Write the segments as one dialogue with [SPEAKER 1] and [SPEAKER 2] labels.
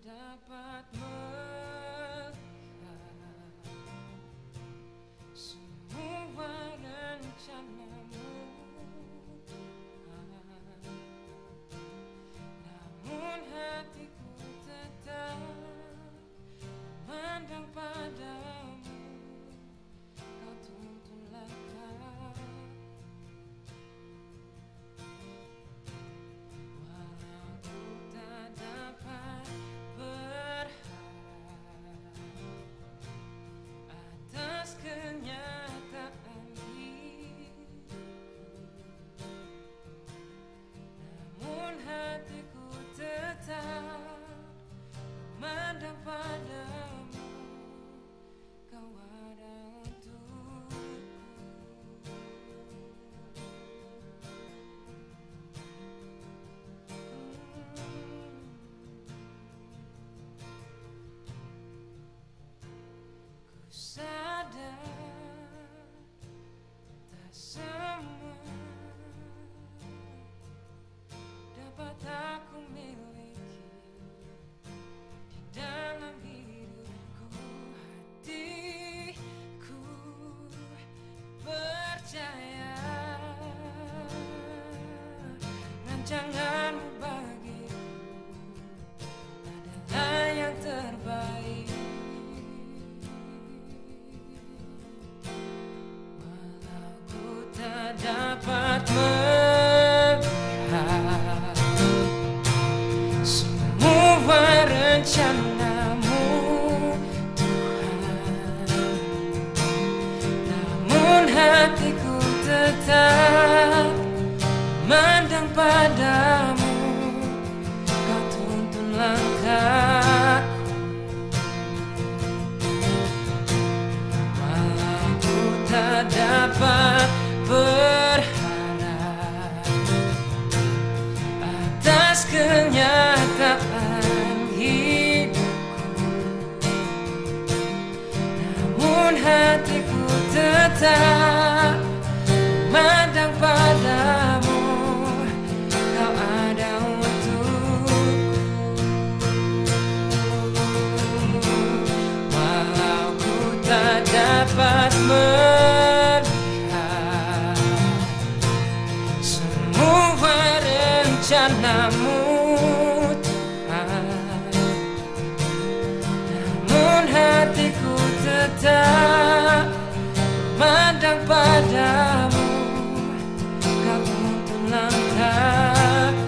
[SPEAKER 1] dapat melihat semua rencanamu, namun hatiku tetap memandang padamu. Kau tuntun langkah, walau ku tak dapat berharap atas kenyataan hidupku, namun hatiku tetap memandang padamu. Kau ada untukku. Ku sadar tak semua dapat aku miliki di dalam hidupku. Hatiku percaya rancanganmu bagiku adalah yang terbaik. Walau ku tak dapat melihat semua rencanamu, Tuhan, namun hatiku tetap memandang padamu. Kau tuntun langkahku, walau ku tak dapat berharap atas kenyataan hidupku, namun hatiku tetap memandang padamu. Kau ada untukku, walau ku tak dapat melihat semua rencanamu, Tuhan, namun hatiku tetap memandang padamu. Kau tuntun langkahku,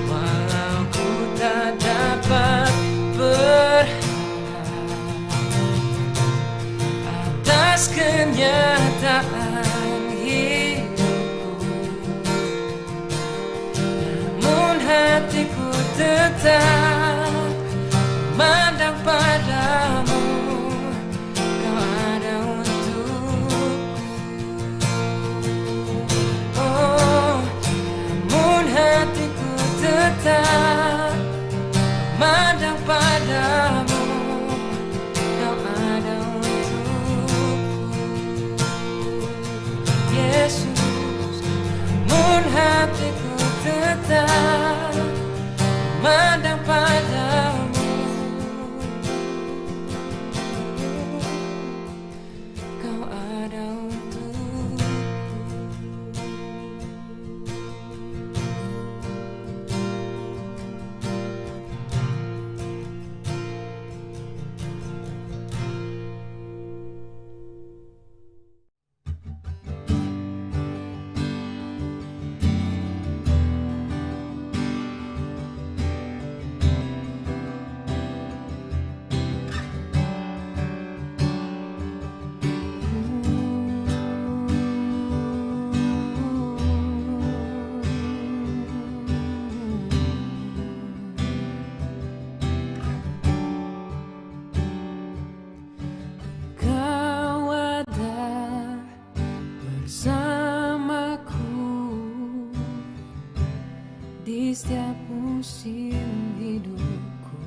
[SPEAKER 1] walau ku tak dapat berharap atas kenyataan hidupku, namun hatiku tetap memandang padamu. Kau ada untukku, oh, namun hatiku tetap memandang padamu. Kau ada untukku, Yesus, namun hatiku tetap memandang padamu. Kau ada untukku. Kau ada bersamaku di setiap musim hidupku.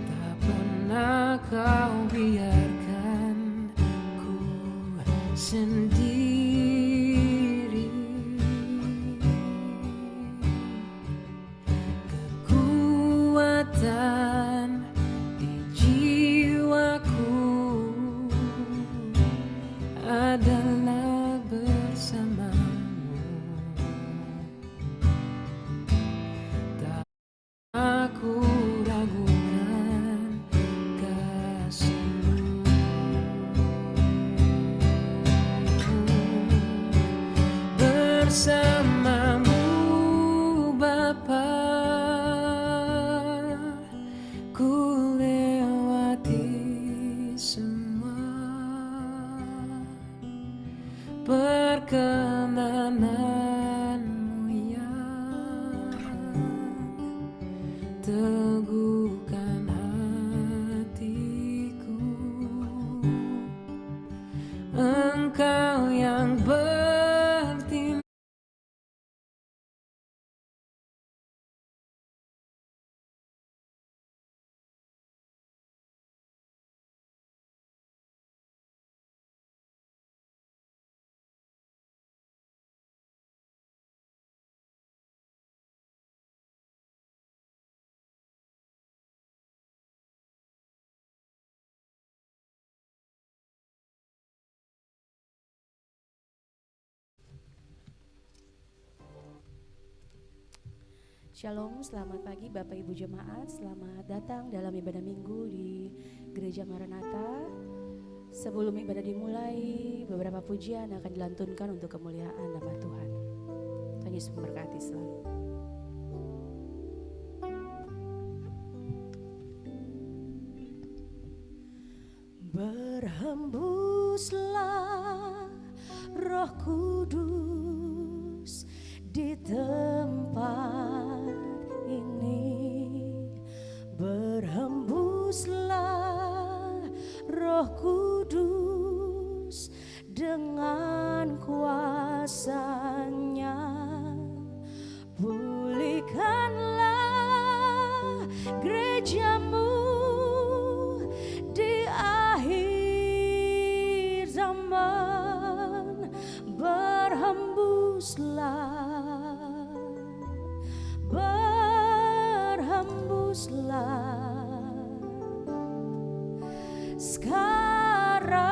[SPEAKER 1] Tak pernah kau biarkan ku sendiri. adalah bersamamu. Tak aku ragukan kasihmu. Bersamamu Bapa, ku lewati semua perkenananmu yang teguhkan hatiku. Engkau yang bertindak
[SPEAKER 2] Shalom, selamat pagi Bapak Ibu Jemaat. Selamat datang dalam ibadah minggu di Gereja Maranatha. Sebelum ibadah dimulai, beberapa pujian akan dilantunkan untuk kemuliaan nama Tuhan. Tuhan Yesus memberkati selalu. Berhembuslah Roh Kudus di tempat ini, berhembuslah Roh Kudus dengan kuasa-Nya, pulihkanlah gereja-Mu di akhir zaman, berhembuslah sekarang,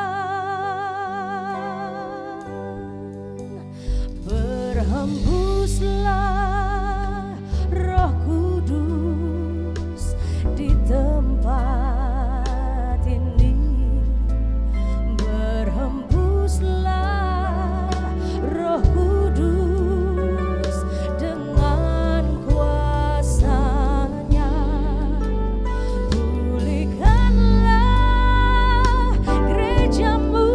[SPEAKER 2] berhembuslah Roh Kudus di tempat ini, berhembuslah Roh Kudus dengan kuasa-Nya, pulihkanlah gereja-Mu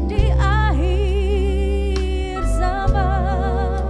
[SPEAKER 2] di akhir zaman,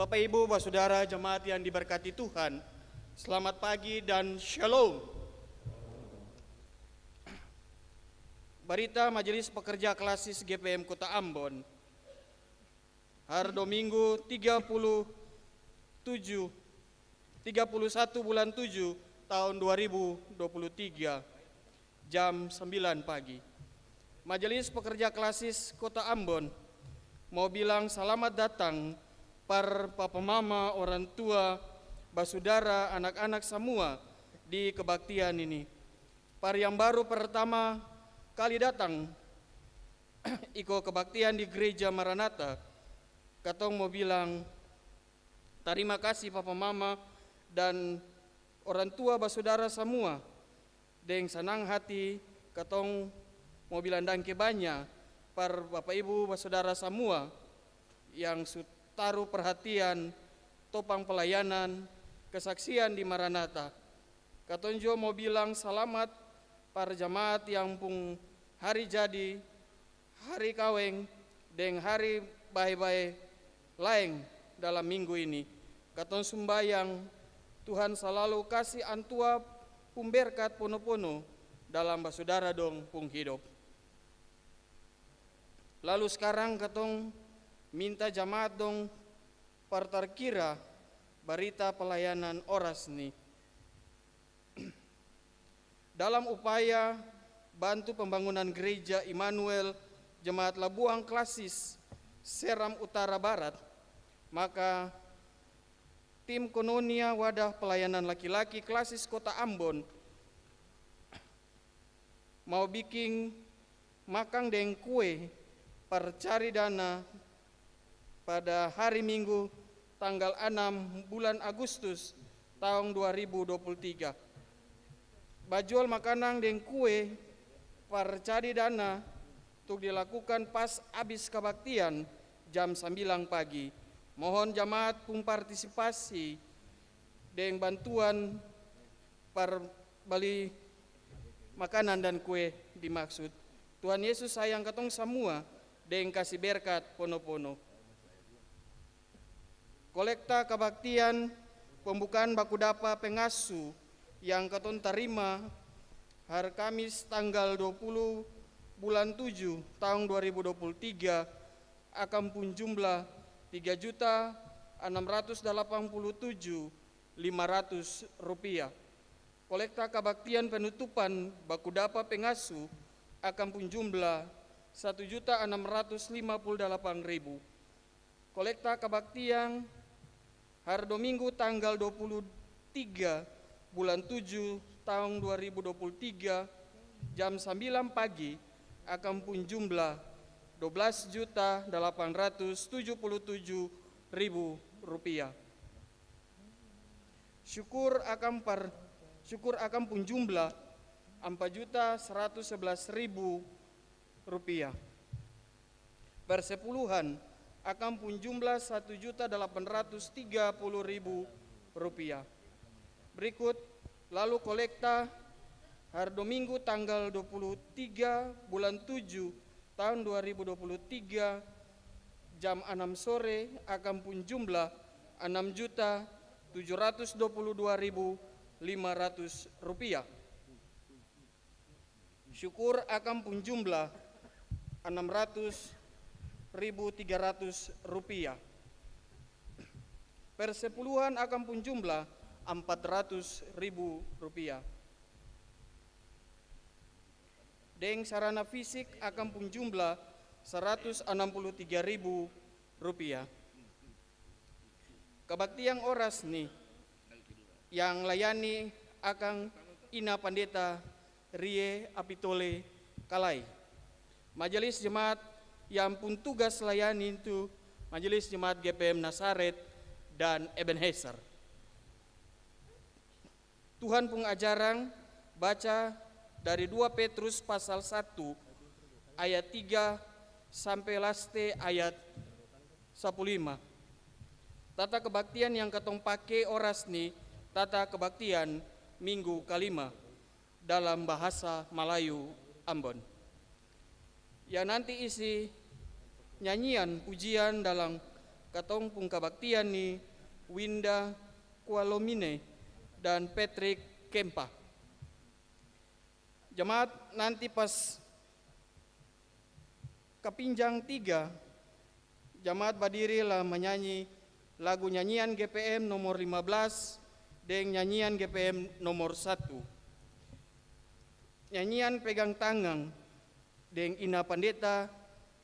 [SPEAKER 3] Bapak Ibu, Saudara jemaat yang diberkati Tuhan, selamat pagi dan shalom. Berita Majelis Pekerja Klasis GPM Kota Ambon, hari Minggu 31 bulan 7 tahun 2023, jam 9 pagi. Majelis Pekerja Klasis Kota Ambon mau bilang selamat datang para papa mama, orang tua, basudara, anak-anak semua di kebaktian ini. Para yang baru pertama kali datang ikut kebaktian di Gereja Maranatha, katong mau bilang terima kasih papa mama dan orang tua basudara semua. Dengan senang hati katong mau bilang dangke banyak para bapak ibu basudara semua yang taruh perhatian, topang pelayanan, kesaksian di Maranatha. Katong juga mau bilang selamat para jemaat yang pun hari jadi, hari kaweng, dan hari baik-baik lain dalam minggu ini. Katong sembayang Tuhan selalu kasih antua pun berkat pono-pono dalam basudara dong pun hidup. Lalu sekarang katong minta jamaat dong partarkira berita pelayanan oras nih. Dalam upaya bantu pembangunan gereja Immanuel Jemaat Labuang Klasis Seram Utara Barat, maka tim Kononia Wadah Pelayanan Laki-laki Klasis Kota Ambon mau bikin makan dan kue percari dana pada hari Minggu tanggal 6 bulan Agustus tahun 2023. Bajual makanan dan kue percari dana untuk dilakukan pas habis kebaktian jam 9 pagi. Mohon jamaat pun partisipasi dengan bantuan per beli makanan dan kue dimaksud. Tuhan Yesus sayang katong semua dengan kasih berkat pono-pono. Kolekta kebaktian pembukaan bakudapa pengasuh yang katong terima hari Kamis tanggal 20 bulan 7 tahun 2023 akan pun jumlah 3.687.500 rupiah. Kolekta kebaktian penutupan bakudapa pengasuh akan pun jumlah 1.658.000. Kolekta kebaktian hari Minggu tanggal 23 bulan 7 tahun 2023 jam 9 pagi akan pun jumlah 12.877.000 rupiah. Syukur akan pun jumlah 4.111.000 rupiah. Persepuluhan akan pun jumlah 1.830.000 rupiah. Berikut lalu kolekta hari Minggu tanggal 23 bulan 7 tahun 2023 jam 6 sore akan pun jumlah 6.722.500 rupiah. Syukur akan pun jumlah 600.300 rupiah. Persepuluhan akan pun jumlah 400.000 rupiah. Deng sarana fisik akan pun jumlah 163.000 rupiah. Kebaktian oras nih yang layani akan Ina Pandeta Rie Apitole Kalai. Majelis Jemaat yang pun tugas layani itu Majelis Jemaat GPM Nasaret dan Ebenezer. Tuhan pun ajarang baca dari 2 Petrus pasal 1 ayat 3 sampai laste ayat 15. Tata kebaktian yang katong pakai oras nih, tata kebaktian minggu kelima dalam bahasa Melayu Ambon. Ya nanti isi nyanyian pujian dalam katong pung kabaktian ni Winda Kualomine dan Patrick Kempa. Jemaat nanti pas kapinjang 3, jemaat berdiri lah menyanyi lagu nyanyian GPM nomor 15 dan nyanyian GPM nomor 1. Nyanyian pegang tangan dengan Ina Pandeta,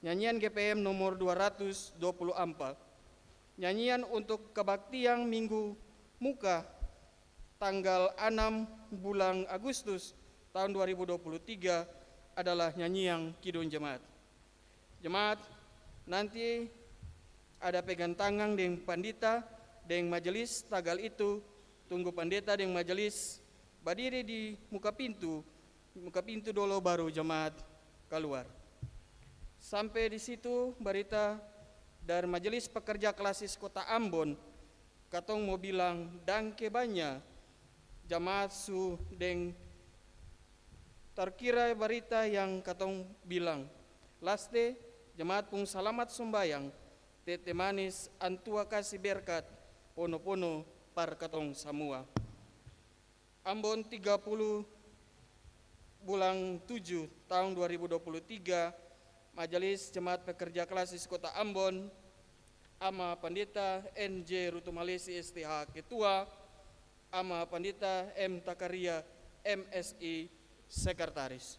[SPEAKER 3] nyanyian GPM nomor 224. Nyanyian untuk kebaktian Minggu Muka tanggal 6 bulan Agustus tahun 2023 adalah nyanyian Kidung Jemaat. Jemaat nanti ada pegang tangan dengan pandita dengan majelis tagal itu, tunggu pandeta dengan majelis berdiri di muka pintu dulu baru jemaat keluar. Sampai di situ berita dari Majelis Pekerja Klasis Kota Ambon, katong mau bilang dangke banyak jemaat su deng terkira berita yang katong bilang. Laste jemaat pung selamat sembayang, tete manis antua kasih berkat, pono-pono par katong semua. Ambon 30 bulan 7 tahun 2023, Majelis Jemaat Pekerja Klasis Kota Ambon, Ama Pandita NJ Rutumalesi STH Ketua, Ama Pandita M Takaria MSI Sekretaris.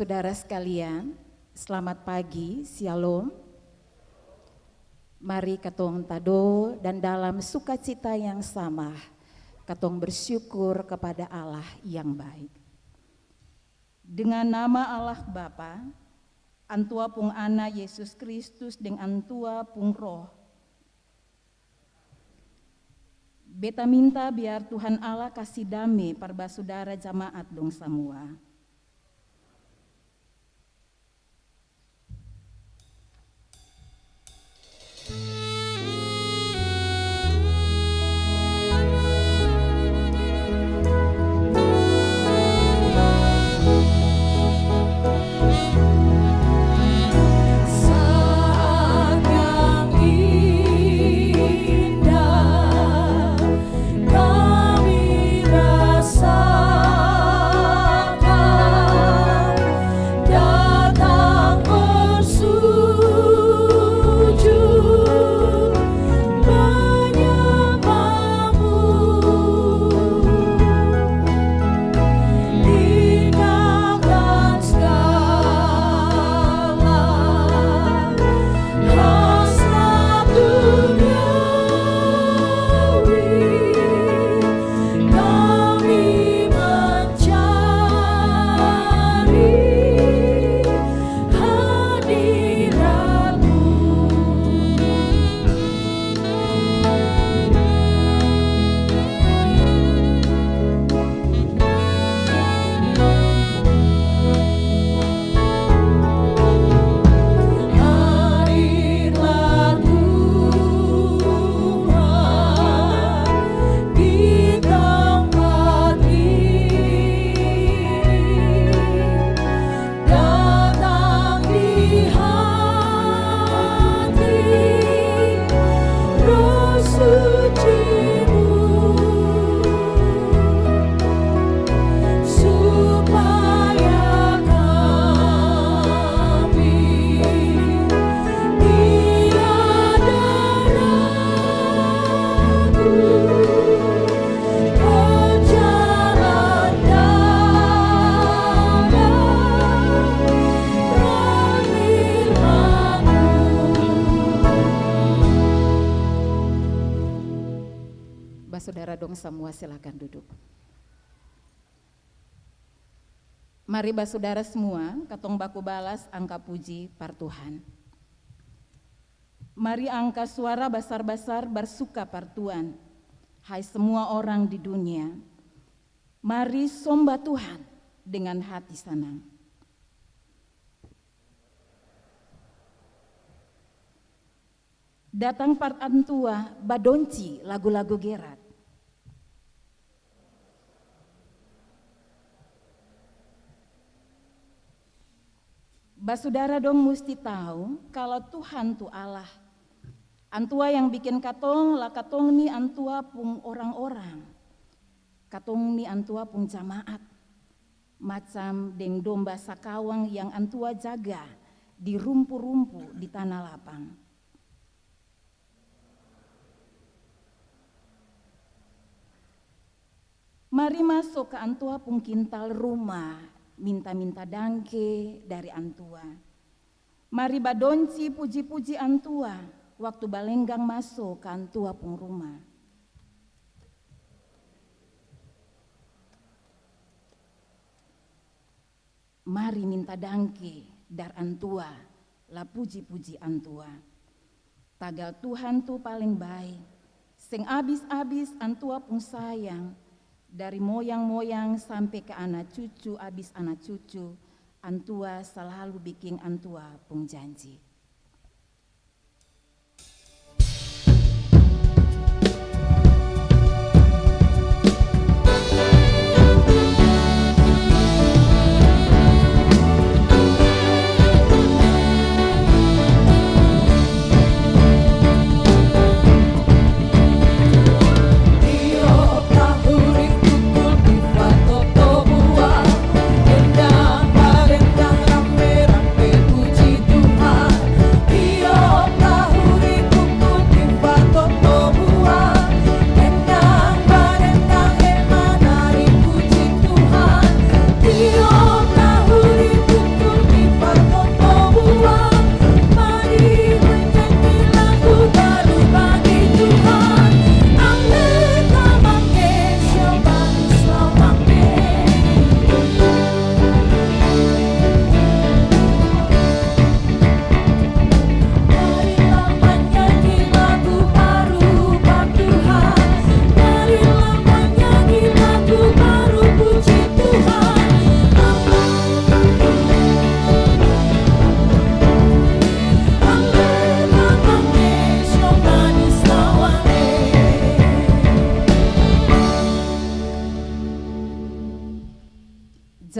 [SPEAKER 4] Saudara sekalian, selamat pagi, Shalom. Mari katong tado dan dalam sukacita yang sama, katong bersyukur kepada Allah yang baik. Dengan nama Allah Bapa, Antua pung Ana Yesus Kristus dengan Antua pung Roh. Beta minta biar Tuhan Allah kasih damai parba saudara jamaat dong semua. Saudara dong semua silakan duduk. Mari saudara semua katong baku balas angka puji par Tuhan. Mari angka suara besar-besar bersuka par Tuhan. Hai semua orang di dunia, mari sembah Tuhan dengan hati senang. Datang par antua badonci lagu-lagu gerat. Saudara dong mesti tahu kalau Tuhan tu Allah. Antua yang bikin katong lah katong ni antua pung orang-orang. Katong ni antua pung jamaat. Macam deng domba sakawang yang antua jaga di rumpu-rumpu di tanah lapang. Mari masuk ke antua pung kintal rumah. Minta-minta dangke dari antua. Mari badonci puji-puji antua waktu balenggang masuk ke antua pung rumah. Mari minta dangke dari antua, lah puji-puji antua. Tagal Tuhan tu paling baik, sing abis-abis antua pung sayang. Dari moyang-moyang sampai ke anak cucu, abis anak cucu, antua selalu bikin antua pung janji.
[SPEAKER 5] Endang, rame, puji Tuhan.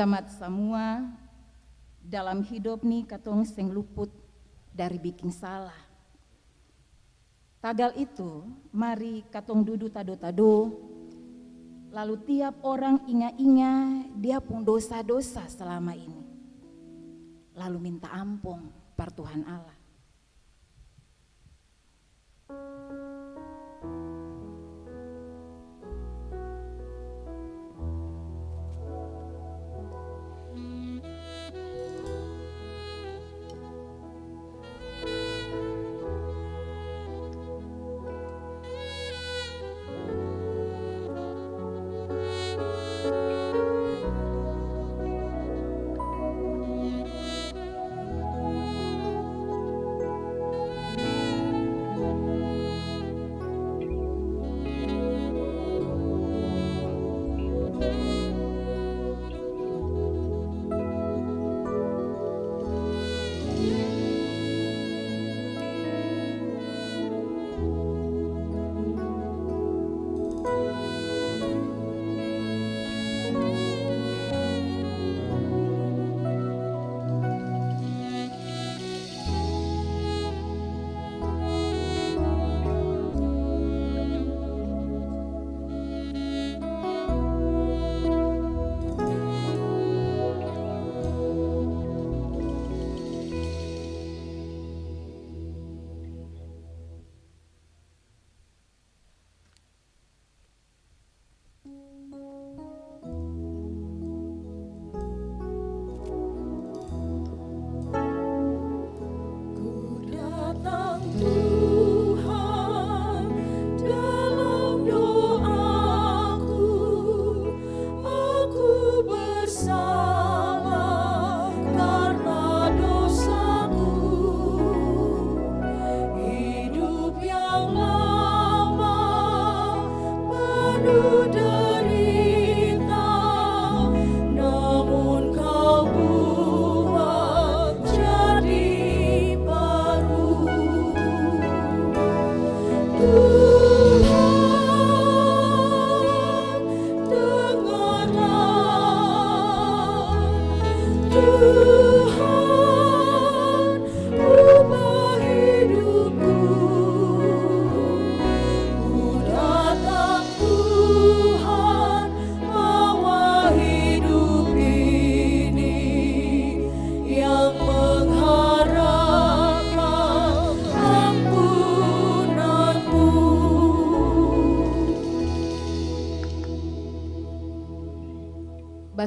[SPEAKER 4] Jamaat semua, dalam hidup nih katong seng luput dari bikin salah. Tagal itu, mari katong duduk tado-tado, lalu tiap orang ingat-ingat dia pun dosa-dosa selama ini. Lalu minta ampun par Tuhan Allah.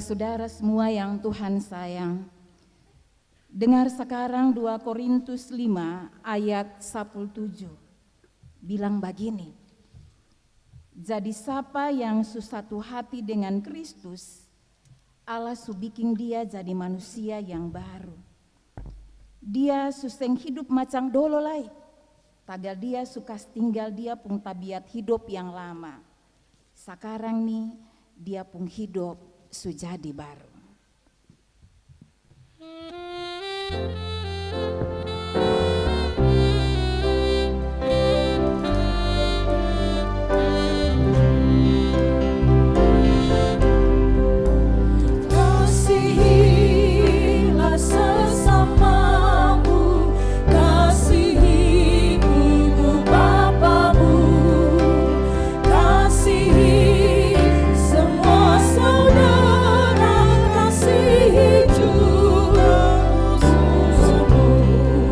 [SPEAKER 4] Saudara semua yang Tuhan sayang, dengar sekarang 2 Korintus 5 ayat 17 bilang begini, jadi siapa yang sesatu hati dengan Kristus, Allah su bikin dia jadi manusia yang baru. Dia suseng hidup macam dolo lai, tagal dia suka tinggal dia pun tabiat hidup yang lama. Sekarang nih dia pun hidup sujadi baru.
[SPEAKER 1] Kasihilah sesamamu, kasihi ibu bapamu, kasihi semua saudara, kasihi juga musuh-musuhmu.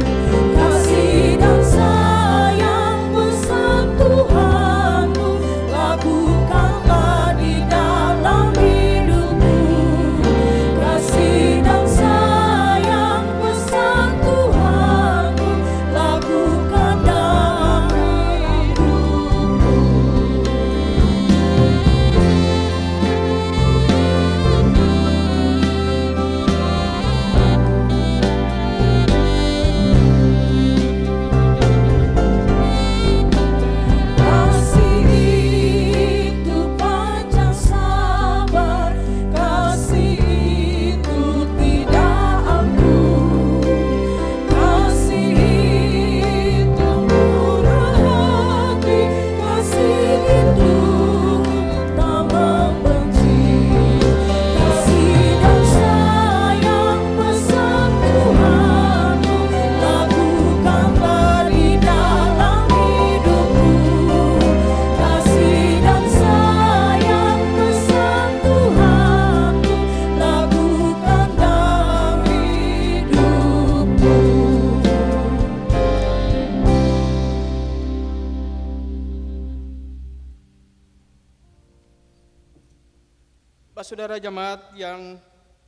[SPEAKER 3] Saudara jemaat yang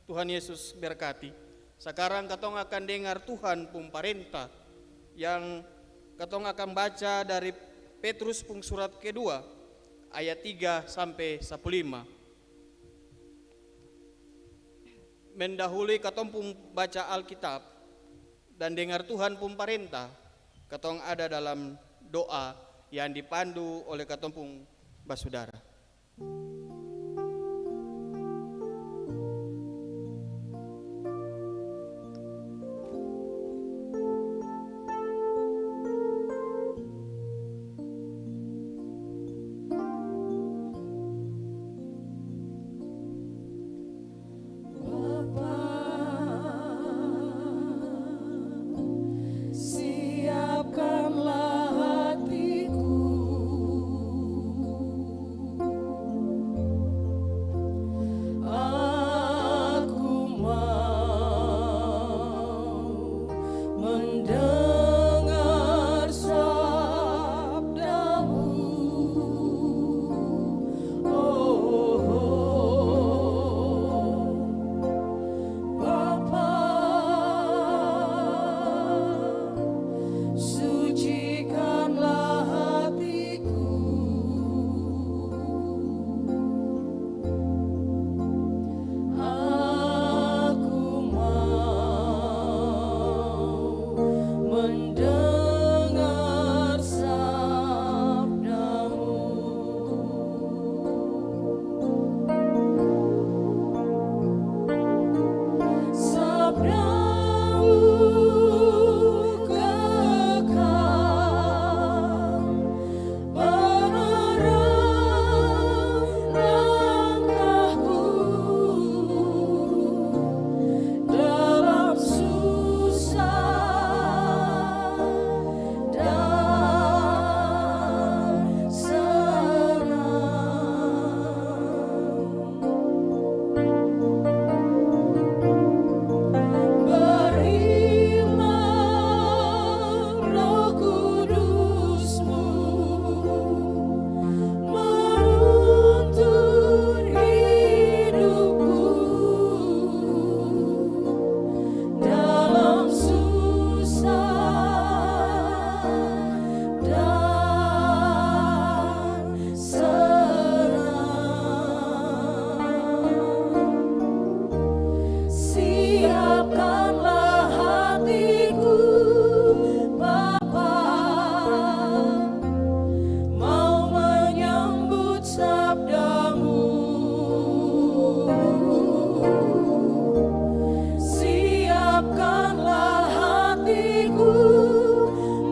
[SPEAKER 3] Tuhan Yesus berkati, sekarang katong akan dengar Tuhan pun parenta yang katong akan baca dari Petrus pun surat kedua ayat 3 sampai 15. Mendahului katong pun baca Alkitab dan dengar Tuhan pun parenta, katong ada dalam doa yang dipandu oleh katong pun basudara.
[SPEAKER 1] Siapkanlah hatiku, aku mau mendengar sabdamu. Bapa, sucikanlah hatiku, aku mau mendengar sabdamu. Sabdamu kekal, menerang langkahku dalam susah dan senang. Berilah Roh Kudus-Mu menuntun hidupku dalam susah dan senang. Siapkanlah hatiku, Bapa, mau menyambut sabdamu. Siapkanlah hatiku,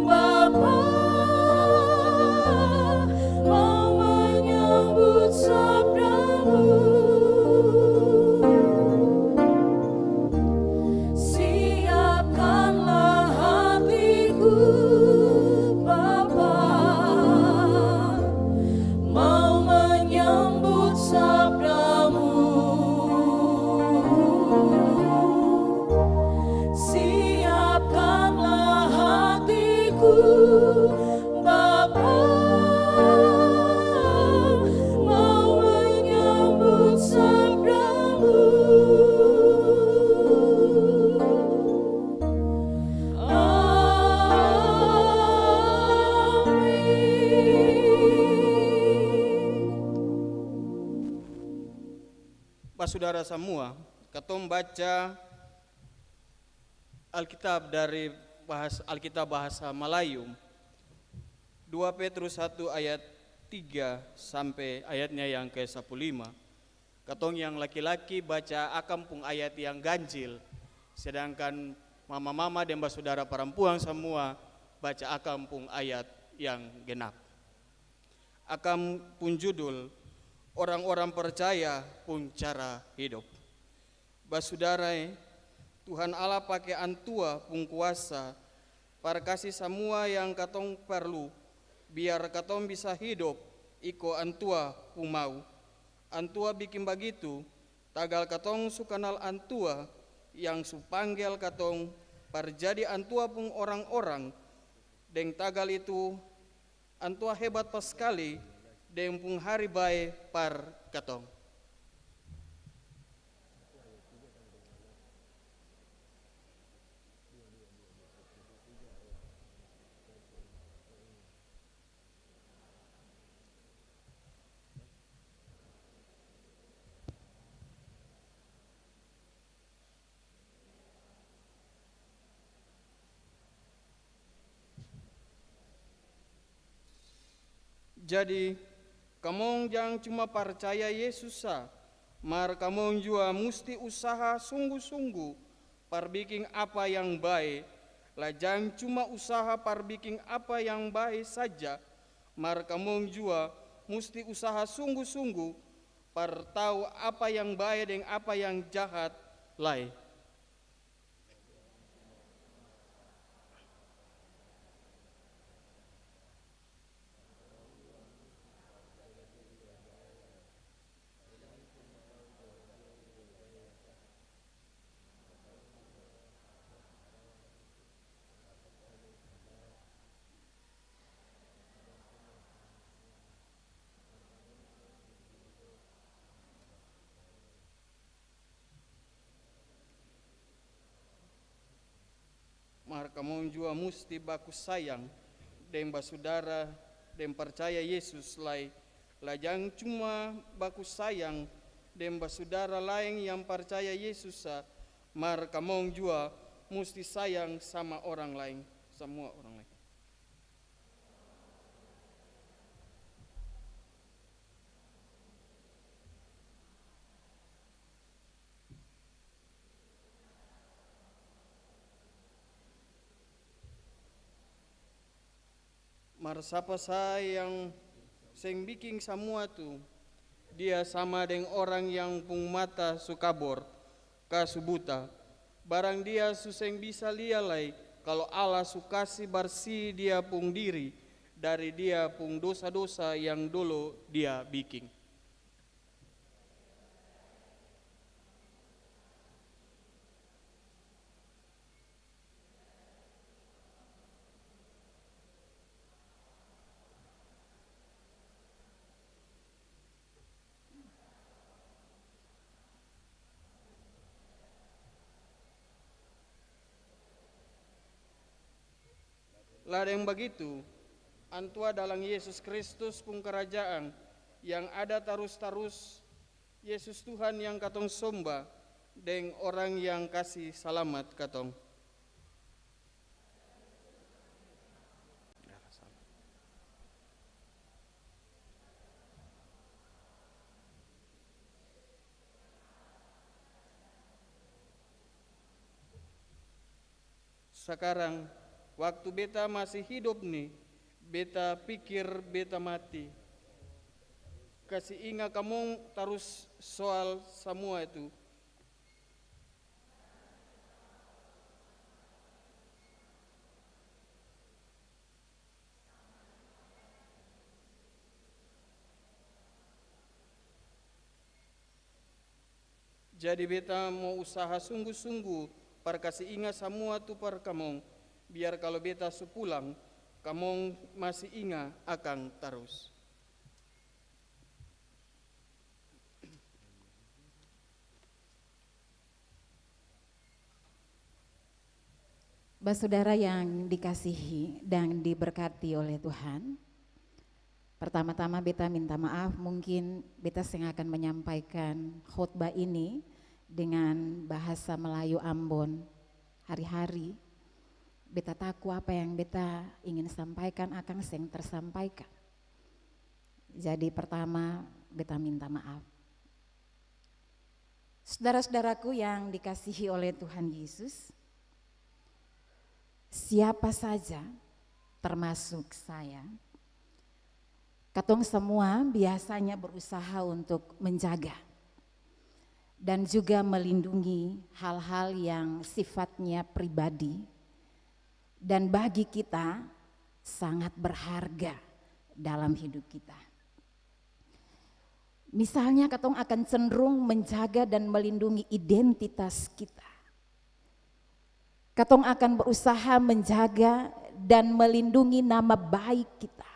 [SPEAKER 1] Bapa, mau menyambut sabdamu. Siapkanlah hatiku, Bapa, mau menyambut sabdamu. Siapkanlah hatiku, Bapa, mau menyambut sabdamu.
[SPEAKER 3] Saudara semua, katong baca Alkitab dari Alkitab bahasa Melayu 2 Petrus 1 ayat 3 sampai ayatnya yang ke-15. Katong yang laki-laki baca akampung ayat yang ganjil, sedangkan mama-mama dan saudara perempuan semua baca akampung ayat yang genap. Akampung judul orang-orang percaya pun cara hidup. Basudara, Tuhan Allah pakai antua pun kuasa para kasih semua yang katong perlu biar katong bisa hidup iko antua pun mau. Antua bikin begitu, tagal katong su kenal antua yang su panggil katong parjadi antua pun orang-orang. Deng tagal itu antua hebat pas sekali deng pung hari bae par katong. Jadi, kamu jangan cuma percaya Yesus sah, mar kamu juga mesti usaha sungguh-sungguh perbikin apa yang baik. Lah jangan cuma usaha perbikin apa yang baik saja, mar kamu juga mesti usaha sungguh-sungguh per tahu apa yang baik dan apa yang jahat lain. Mar kamu juga mesti baku sayang dan basudara dan percaya Yesus lai. Lah jangan cuma baku sayang dan basudara lain yang percaya Yesus sah, mar kamu juga mesti sayang sama orang lain, semua orang lain. Mar siapa saya yang seng bikin semua tu, dia sama dengan orang yang pung mata sukabor, kasu buta. Barang dia suseng bisa lialai kalau Allah sukasi bersih dia pung diri dari dia pung dosa-dosa yang dulu dia bikin. Lah yang begitu, antua dalam Yesus Kristus pun kerajaan yang ada terus-terus, Yesus Tuhan yang katong somba, dan orang yang kasih selamat katong. Sekarang waktu beta masih hidup nih, beta pikir beta mati. Kasih ingat kamu terus soal semua itu. Jadi beta mau usaha sungguh-sungguh par kasih ingat semua tu par kamu. Biar kalau beta sepulang, kamu masih ingat akan terus.
[SPEAKER 4] Saudara yang dikasihi dan diberkati oleh Tuhan, pertama-tama beta minta maaf, mungkin beta akan menyampaikan khotbah ini dengan bahasa Melayu Ambon hari-hari. Beta tahu apa yang beta ingin sampaikan akan seng tersampaikan. Jadi pertama beta minta maaf. Saudara-saudaraku yang dikasihi oleh Tuhan Yesus, siapa saja termasuk saya, katong semua biasanya berusaha untuk menjaga dan juga melindungi hal-hal yang sifatnya pribadi dan bagi kita sangat berharga dalam hidup kita. Misalnya katong akan cenderung menjaga dan melindungi identitas kita. Katong akan berusaha menjaga dan melindungi nama baik kita.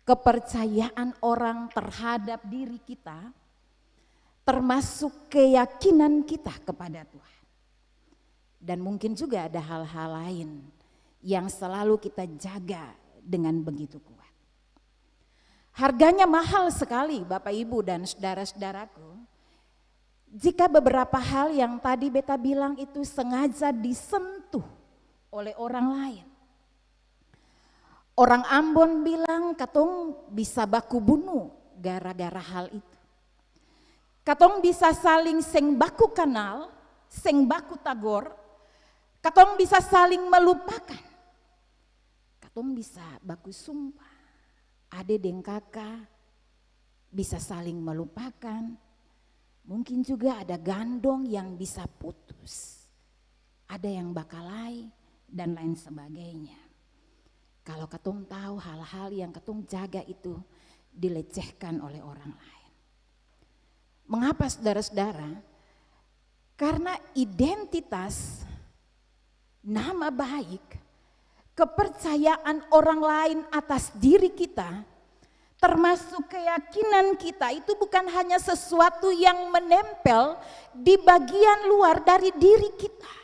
[SPEAKER 4] Kepercayaan orang terhadap diri kita, termasuk keyakinan kita kepada Tuhan. Dan mungkin juga ada hal-hal lain yang selalu kita jaga dengan begitu kuat. Harganya mahal sekali Bapak Ibu dan saudara-saudaraku. Jika beberapa hal yang tadi beta bilang itu sengaja disentuh oleh orang lain. Orang Ambon bilang katong bisa baku bunuh gara-gara hal itu. Katong bisa saling seng baku kenal, seng baku tagor, katong bisa saling melupakan. Katong bisa baku sumpah, ade deng kakak bisa saling melupakan. Mungkin juga ada gandong yang bisa putus, ada yang bakalai dan lain sebagainya. Kalau katong tahu hal-hal yang katong jaga itu dilecehkan oleh orang lain. Mengapa saudara-saudara? Karena identitas, nama baik, kepercayaan orang lain atas diri kita, termasuk keyakinan kita itu bukan hanya sesuatu yang menempel di bagian luar dari diri kita.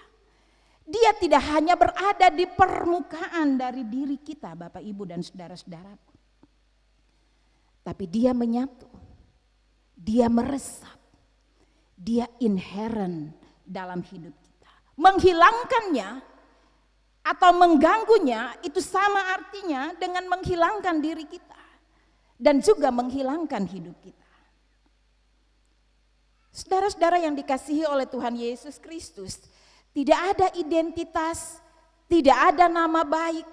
[SPEAKER 4] Dia tidak hanya berada di permukaan dari diri kita, Bapak, Ibu, dan saudara-saudaraku. Tapi dia menyatu, dia meresap, dia inherent dalam hidup kita. Menghilangkannya atau mengganggunya itu sama artinya dengan menghilangkan diri kita dan juga menghilangkan hidup kita. Saudara-saudara yang dikasihi oleh Tuhan Yesus Kristus, tidak ada identitas, tidak ada nama baik,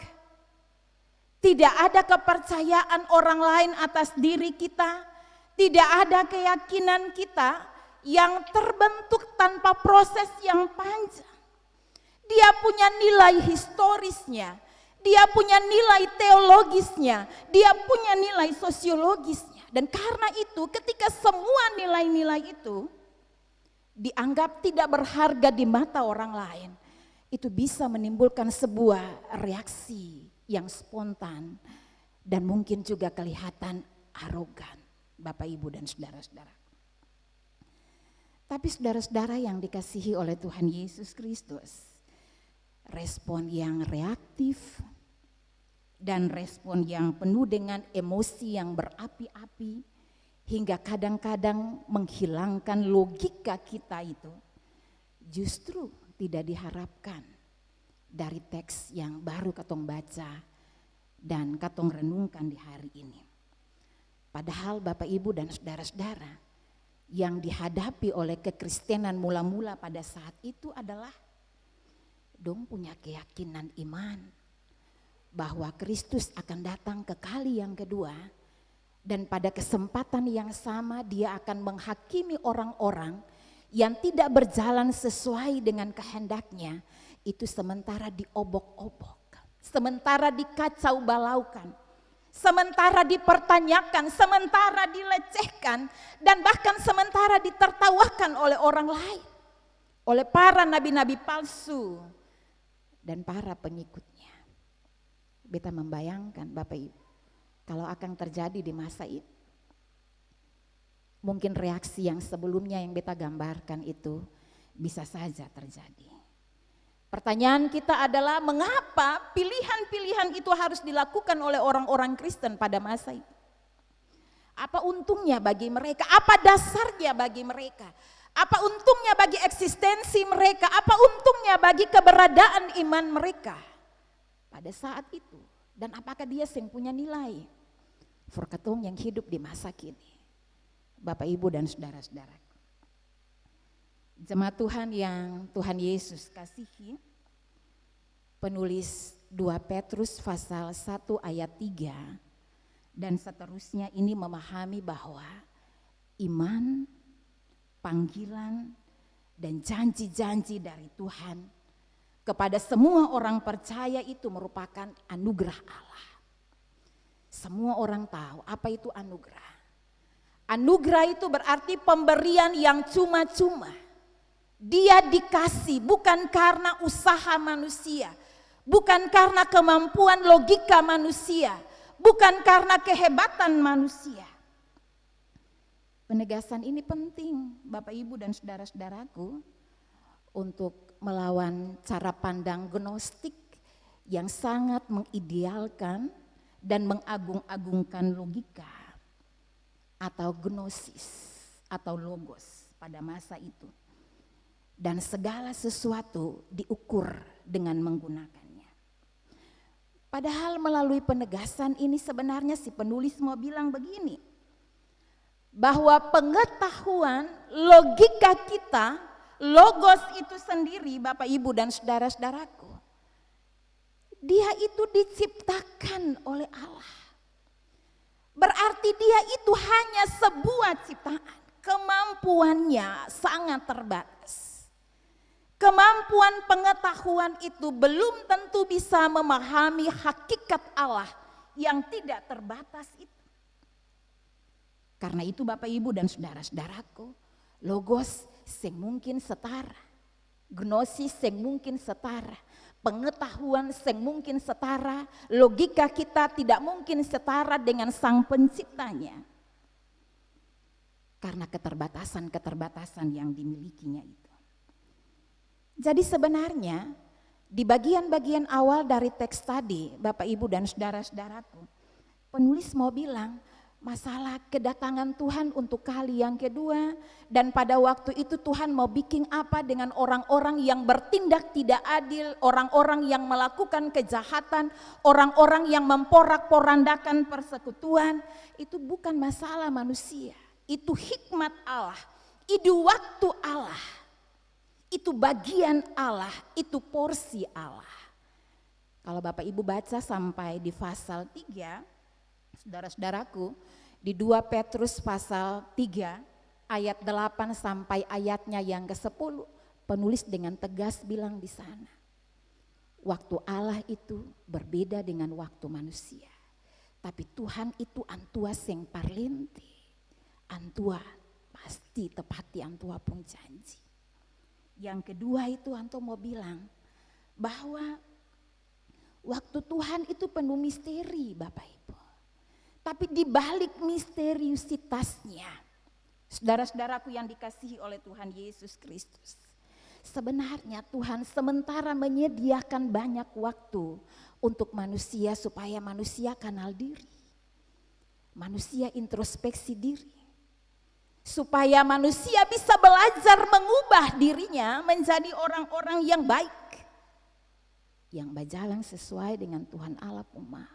[SPEAKER 4] tidak ada kepercayaan orang lain atas diri kita, tidak ada keyakinan kita yang terbentuk tanpa proses yang panjang. Dia punya nilai historisnya, dia punya nilai teologisnya, dia punya nilai sosiologisnya. Dan karena itu ketika semua nilai-nilai itu dianggap tidak berharga di mata orang lain, itu bisa menimbulkan sebuah reaksi yang spontan dan mungkin juga kelihatan arogan, Bapak, Ibu, dan saudara-saudara. Tapi saudara-saudara yang dikasihi oleh Tuhan Yesus Kristus, respon yang reaktif dan respon yang penuh dengan emosi yang berapi-api hingga kadang-kadang menghilangkan logika kita itu justru tidak diharapkan dari teks yang baru katong baca dan katong renungkan di hari ini. Padahal Bapak, Ibu, dan saudara-saudara, yang dihadapi oleh kekristenan mula-mula pada saat itu adalah dong punya keyakinan iman bahwa Kristus akan datang ke kali yang kedua. Dan pada kesempatan yang sama dia akan menghakimi orang-orang yang tidak berjalan sesuai dengan kehendaknya. Itu sementara diobok-obok, sementara dikacau balaukan, sementara dipertanyakan, sementara dilecehkan, dan bahkan sementara ditertawakan oleh orang lain, oleh para nabi-nabi palsu dan para pengikutnya. Beta membayangkan, Bapak, Ibu, kalau akan terjadi di masa itu, mungkin reaksi yang sebelumnya yang beta gambarkan itu bisa saja terjadi. Pertanyaan kita adalah mengapa pilihan-pilihan itu harus dilakukan oleh orang-orang Kristen pada masa itu? Apa untungnya bagi mereka? Apa dasarnya bagi mereka? Apa untungnya bagi eksistensi mereka? Apa untungnya bagi keberadaan iman mereka pada saat itu? Dan apakah dia yang punya nilai for katong yang hidup di masa kini, Bapak, Ibu, dan saudara-saudara. Jemaat Tuhan yang Tuhan Yesus kasihi, penulis 2 Petrus pasal 1 ayat 3 dan seterusnya ini memahami bahwa iman, panggilan, dan janji-janji dari Tuhan kepada semua orang percaya itu merupakan anugerah Allah. Semua orang tahu apa itu anugerah. Anugerah itu berarti pemberian yang cuma-cuma. Dia dikasih bukan karena usaha manusia, bukan karena kemampuan logika manusia, bukan karena kehebatan manusia. Penegasan ini penting, Bapak, Ibu, dan saudara-saudaraku, untuk melawan cara pandang gnostik yang sangat mengidealkan dan mengagung-agungkan logika atau gnosis atau logos pada masa itu. Dan segala sesuatu diukur dengan menggunakannya. Padahal melalui penegasan ini sebenarnya si penulis mau bilang begini, bahwa pengetahuan, logika kita, logos itu sendiri Bapak Ibu dan saudara-saudaraku, dia itu diciptakan oleh Allah. Berarti dia itu hanya sebuah ciptaan, kemampuannya sangat terbatas. Kemampuan pengetahuan itu belum tentu bisa memahami hakikat Allah yang tidak terbatas itu. Karena itu Bapak Ibu dan saudara-saudaraku, logos sing mungkin setara, gnosis sing mungkin setara, pengetahuan sing mungkin setara, logika kita tidak mungkin setara dengan Sang Penciptanya. Karena keterbatasan-keterbatasan yang dimilikinya itu. Jadi sebenarnya di bagian-bagian awal dari teks tadi, Bapak Ibu dan saudara-saudaraku, penulis mau bilang masalah kedatangan Tuhan untuk kali yang kedua, dan pada waktu itu Tuhan mau bikin apa dengan orang-orang yang bertindak tidak adil, orang-orang yang melakukan kejahatan, orang-orang yang memporak-porandakan persekutuan. Itu bukan masalah manusia, itu hikmat Allah, itu waktu Allah. Itu bagian Allah, itu porsi Allah. Kalau Bapak Ibu baca sampai di pasal 3, saudara-saudaraku, di 2 Petrus pasal 3 ayat 8 sampai ayatnya yang ke-10, penulis dengan tegas bilang di sana, waktu Allah itu berbeda dengan waktu manusia. Tapi Tuhan itu antua sing parlinti, antua pasti tepati antua pun janji. Yang kedua itu antum mau bilang bahwa waktu Tuhan itu penuh misteri Bapak Ibu. Tapi di balik misteriusitasnya, saudara-saudaraku yang dikasihi oleh Tuhan Yesus Kristus, sebenarnya Tuhan sementara menyediakan banyak waktu untuk manusia supaya manusia kenal diri. Manusia introspeksi diri. Supaya manusia bisa belajar mengubah dirinya menjadi orang-orang yang baik. Yang berjalan sesuai dengan Tuhan Allah Puma.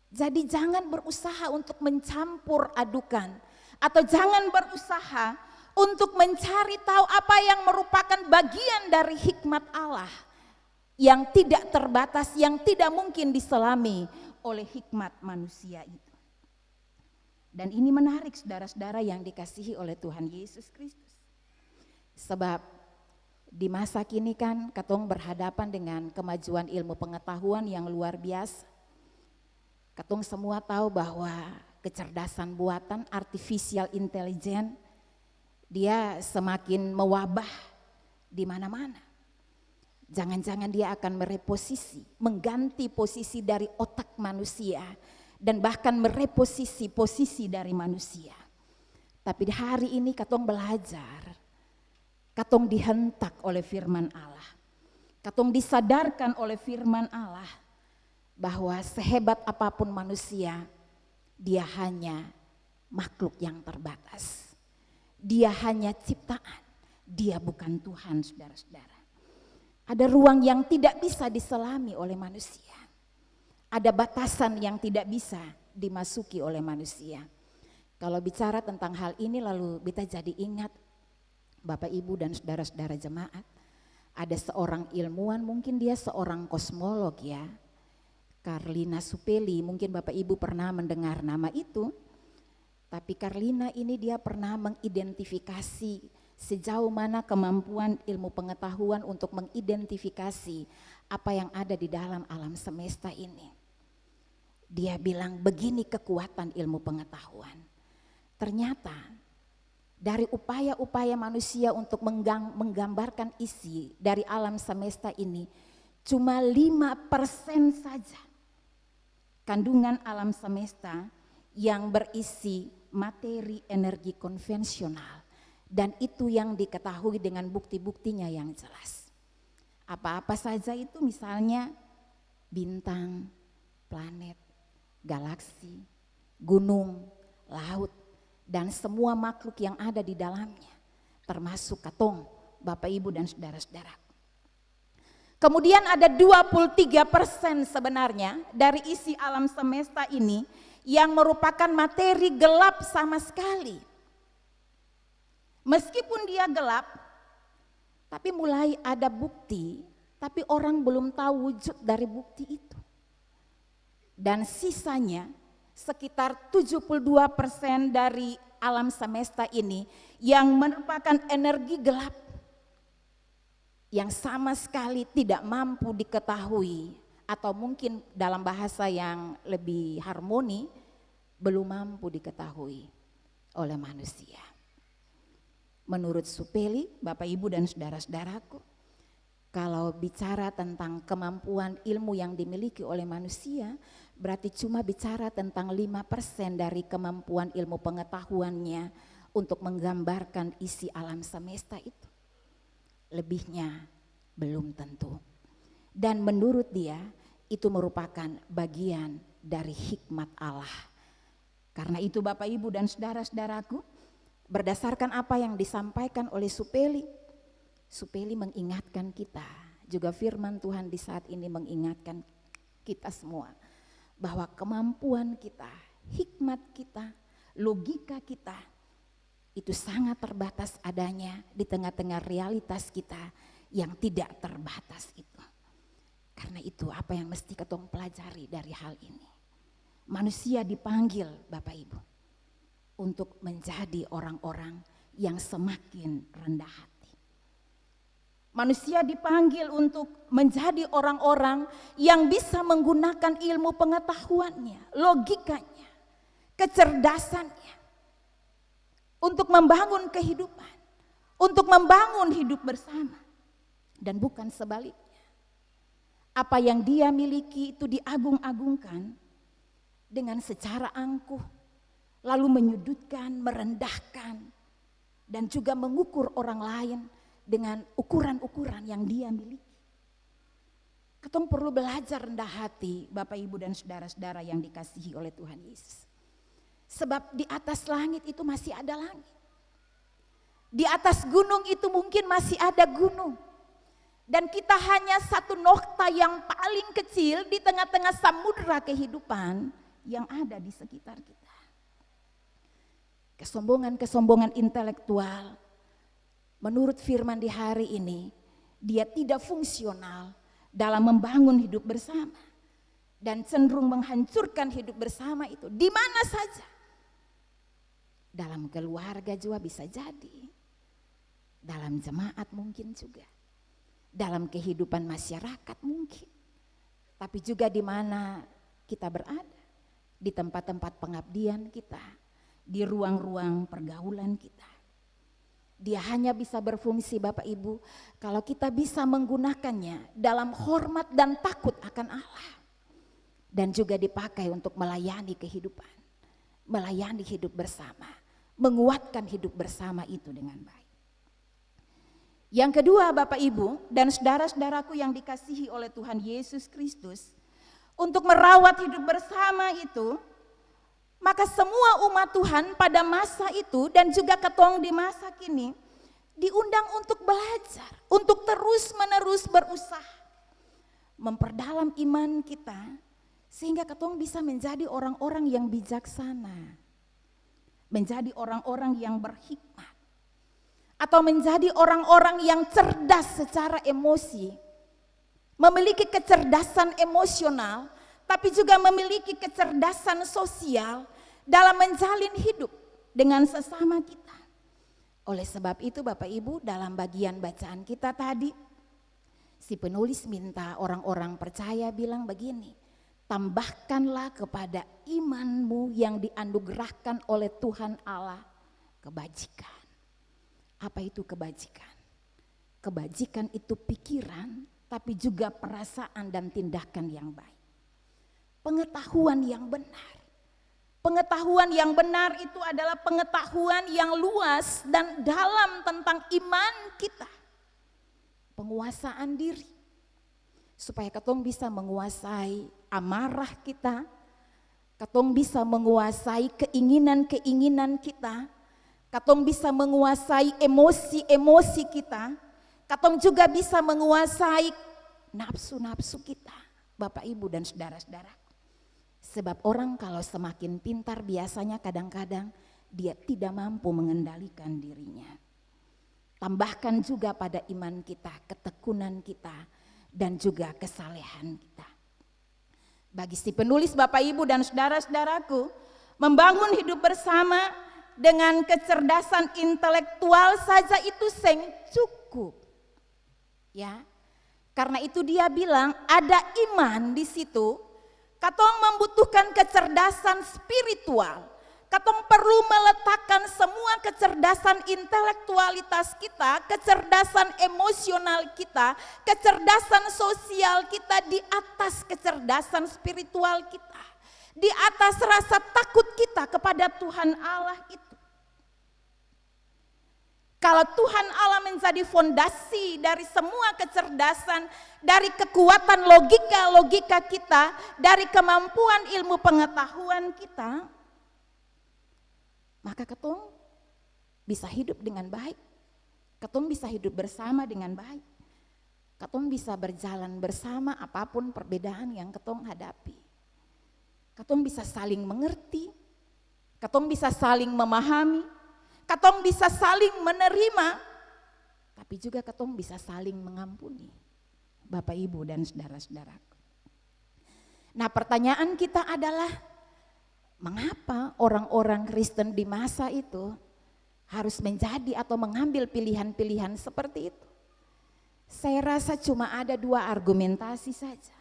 [SPEAKER 4] Jadi jangan berusaha untuk mencampur adukan. Atau jangan berusaha untuk mencari tahu apa yang merupakan bagian dari hikmat Allah. Yang tidak terbatas, yang tidak mungkin diselami oleh hikmat manusia itu. Dan ini menarik saudara-saudara yang dikasihi oleh Tuhan Yesus Kristus. Sebab di masa kini kan katong berhadapan dengan kemajuan ilmu pengetahuan yang luar biasa. Katong semua tahu bahwa kecerdasan buatan artificial intelligence dia semakin mewabah di mana-mana. Jangan-jangan dia akan mereposisi, mengganti posisi dari otak manusia. Dan bahkan mereposisi posisi dari manusia. Tapi di hari ini katong belajar, katong dihentak oleh firman Allah. Katong disadarkan oleh firman Allah bahwa sehebat apapun manusia, dia hanya makhluk yang terbatas. Dia hanya ciptaan, dia bukan Tuhan saudara-saudara. Ada ruang yang tidak bisa diselami oleh manusia. Ada batasan yang tidak bisa dimasuki oleh manusia. Kalau bicara tentang hal ini lalu kita jadi ingat Bapak Ibu dan saudara-saudara jemaat. Ada seorang ilmuwan, mungkin dia seorang kosmolog ya. Carlina Supeli, mungkin Bapak Ibu pernah mendengar nama itu. Tapi Carlina ini dia pernah mengidentifikasi sejauh mana kemampuan ilmu pengetahuan untuk mengidentifikasi apa yang ada di dalam alam semesta ini. Dia bilang begini kekuatan ilmu pengetahuan. Ternyata dari upaya-upaya manusia untuk menggambarkan isi dari alam semesta ini, cuma 5% saja kandungan alam semesta yang berisi materi energi konvensional. Dan itu yang diketahui dengan bukti-buktinya yang jelas. Apa-apa saja itu, misalnya bintang, planet, galaksi, gunung, laut, dan semua makhluk yang ada di dalamnya, termasuk katong, Bapak Ibu dan saudara-saudara. Kemudian ada 23% sebenarnya dari isi alam semesta ini yang merupakan materi gelap sama sekali. Meskipun dia gelap, tapi mulai ada bukti, tapi orang belum tahu wujud dari bukti itu. Dan sisanya sekitar 72% dari alam semesta ini yang merupakan energi gelap yang sama sekali tidak mampu diketahui, atau mungkin dalam bahasa yang lebih harmoni, belum mampu diketahui oleh manusia. Menurut Supeli, Bapak Ibu dan saudara-saudaraku, kalau bicara tentang kemampuan ilmu yang dimiliki oleh manusia, berarti cuma bicara tentang 5% dari kemampuan ilmu pengetahuannya untuk menggambarkan isi alam semesta itu. Lebihnya belum tentu. Dan menurut dia itu merupakan bagian dari hikmat Allah. Karena itu Bapak Ibu dan saudara-saudaraku, berdasarkan apa yang disampaikan oleh Supeli, Supeli mengingatkan kita, juga firman Tuhan di saat ini mengingatkan kita semua, bahwa kemampuan kita, hikmat kita, logika kita, itu sangat terbatas adanya di tengah-tengah realitas kita yang tidak terbatas itu. Karena itu apa yang mesti ketong pelajari dari hal ini. Manusia dipanggil Bapak Ibu untuk menjadi orang-orang yang semakin rendah hati. Manusia dipanggil untuk menjadi orang-orang yang bisa menggunakan ilmu pengetahuannya, logikanya, kecerdasannya, untuk membangun kehidupan, untuk membangun hidup bersama, dan bukan sebaliknya. Apa yang dia miliki itu diagung-agungkan dengan secara angkuh, lalu menyudutkan, merendahkan, dan juga mengukur orang lain dengan ukuran-ukuran yang dia miliki. Ketong perlu belajar rendah hati, Bapak Ibu dan saudara-saudara yang dikasihi oleh Tuhan Yesus. Sebab di atas langit itu masih ada langit. Di atas gunung itu mungkin masih ada gunung. Dan kita hanya satu nokta yang paling kecil di tengah-tengah samudera kehidupan yang ada di sekitar kita. Kesombongan-kesombongan intelektual, menurut firman di hari ini, dia tidak fungsional dalam membangun hidup bersama. Dan cenderung menghancurkan hidup bersama itu di mana saja. Dalam keluarga juga bisa jadi, dalam jemaat mungkin juga, dalam kehidupan masyarakat mungkin, tapi juga di mana kita berada, di tempat-tempat pengabdian kita, di ruang-ruang pergaulan kita. Dia hanya bisa berfungsi Bapak Ibu kalau kita bisa menggunakannya dalam hormat dan takut akan Allah, dan juga dipakai untuk melayani kehidupan, melayani hidup bersama, menguatkan hidup bersama itu dengan baik. Yang kedua Bapak Ibu dan saudara-saudaraku yang dikasihi oleh Tuhan Yesus Kristus, untuk merawat hidup bersama itu, maka semua umat Tuhan pada masa itu dan juga ketong di masa kini diundang untuk belajar, untuk terus-menerus berusaha memperdalam iman kita sehingga ketong bisa menjadi orang-orang yang bijaksana, menjadi orang-orang yang berhikmat, atau menjadi orang-orang yang cerdas secara emosi, memiliki kecerdasan emosional, tapi juga memiliki kecerdasan sosial dalam menjalin hidup dengan sesama kita. Oleh sebab itu Bapak Ibu, dalam bagian bacaan kita tadi, si penulis minta orang-orang percaya bilang begini, tambahkanlah kepada imanmu yang dianugerahkan oleh Tuhan Allah kebajikan. Apa itu kebajikan? Kebajikan itu pikiran, tapi juga perasaan dan tindakan yang baik. Pengetahuan yang benar. Pengetahuan yang benar itu adalah pengetahuan yang luas dan dalam tentang iman kita. Penguasaan diri. Supaya ketong bisa menguasai amarah kita. Ketong bisa menguasai keinginan-keinginan kita. Ketong bisa menguasai emosi-emosi kita. Ketong juga bisa menguasai nafsu-nafsu kita, Bapak Ibu dan saudara-saudara. Sebab orang kalau semakin pintar biasanya kadang-kadang dia tidak mampu mengendalikan dirinya. Tambahkan juga pada iman kita, ketekunan kita, dan juga kesalehan kita. Bagi si penulis Bapak Ibu dan saudara-saudaraku, membangun hidup bersama dengan kecerdasan intelektual saja itu seng cukup. Ya. Karena itu dia bilang ada iman di situ, katong membutuhkan kecerdasan spiritual. Katong perlu meletakkan semua kecerdasan intelektualitas kita, kecerdasan emosional kita, kecerdasan sosial kita di atas kecerdasan spiritual kita. Di atas rasa takut kita kepada Tuhan Allah itu. Kalau Tuhan Allah menjadi fondasi dari semua kecerdasan, dari kekuatan logika kita, dari kemampuan ilmu pengetahuan kita, maka ketong bisa hidup dengan baik. Ketong bisa hidup bersama dengan baik. Ketong bisa berjalan bersama apapun perbedaan yang ketong hadapi. Ketong bisa saling mengerti. Ketong bisa saling memahami. Ketong bisa saling menerima, tapi juga ketong bisa saling mengampuni, Bapak Ibu dan saudara-saudaraku. Nah, pertanyaan kita adalah, mengapa orang-orang Kristen di masa itu harus menjadi atau mengambil pilihan-pilihan seperti itu? Saya rasa cuma ada dua argumentasi saja.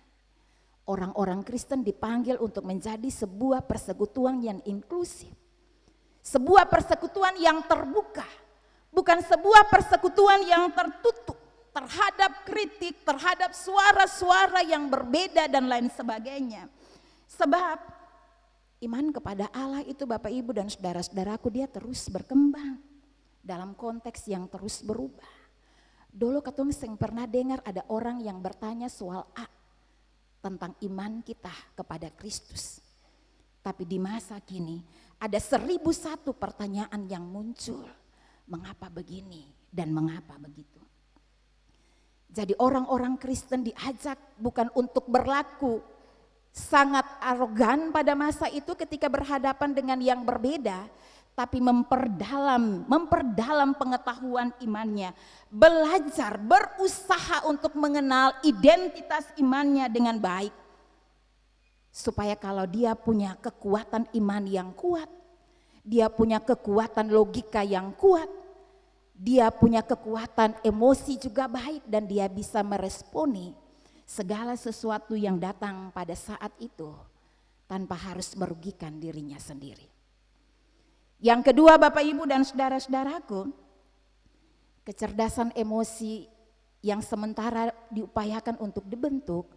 [SPEAKER 4] Orang-orang Kristen dipanggil untuk menjadi sebuah persekutuan yang inklusif. Sebuah persekutuan yang terbuka, bukan sebuah persekutuan yang tertutup terhadap kritik, terhadap suara-suara yang berbeda dan lain sebagainya. Sebab iman kepada Allah itu Bapak Ibu dan saudara-saudaraku, dia terus berkembang dalam konteks yang terus berubah. Dulu ketong seng pernah dengar ada orang yang bertanya soal A tentang iman kita kepada Kristus. Tapi di masa kini ada 1001 pertanyaan yang muncul. Mengapa begini dan mengapa begitu? Jadi orang-orang Kristen diajak bukan untuk berlaku sangat arogan pada masa itu ketika berhadapan dengan yang berbeda, tapi memperdalam pengetahuan imannya, belajar, berusaha untuk mengenal identitas imannya dengan baik. Supaya kalau dia punya kekuatan iman yang kuat, dia punya kekuatan logika yang kuat, dia punya kekuatan emosi juga baik, dan dia bisa meresponi segala sesuatu yang datang pada saat itu tanpa harus merugikan dirinya sendiri. Yang kedua Bapak Ibu dan saudara-saudaraku, kecerdasan emosi yang sementara diupayakan untuk dibentuk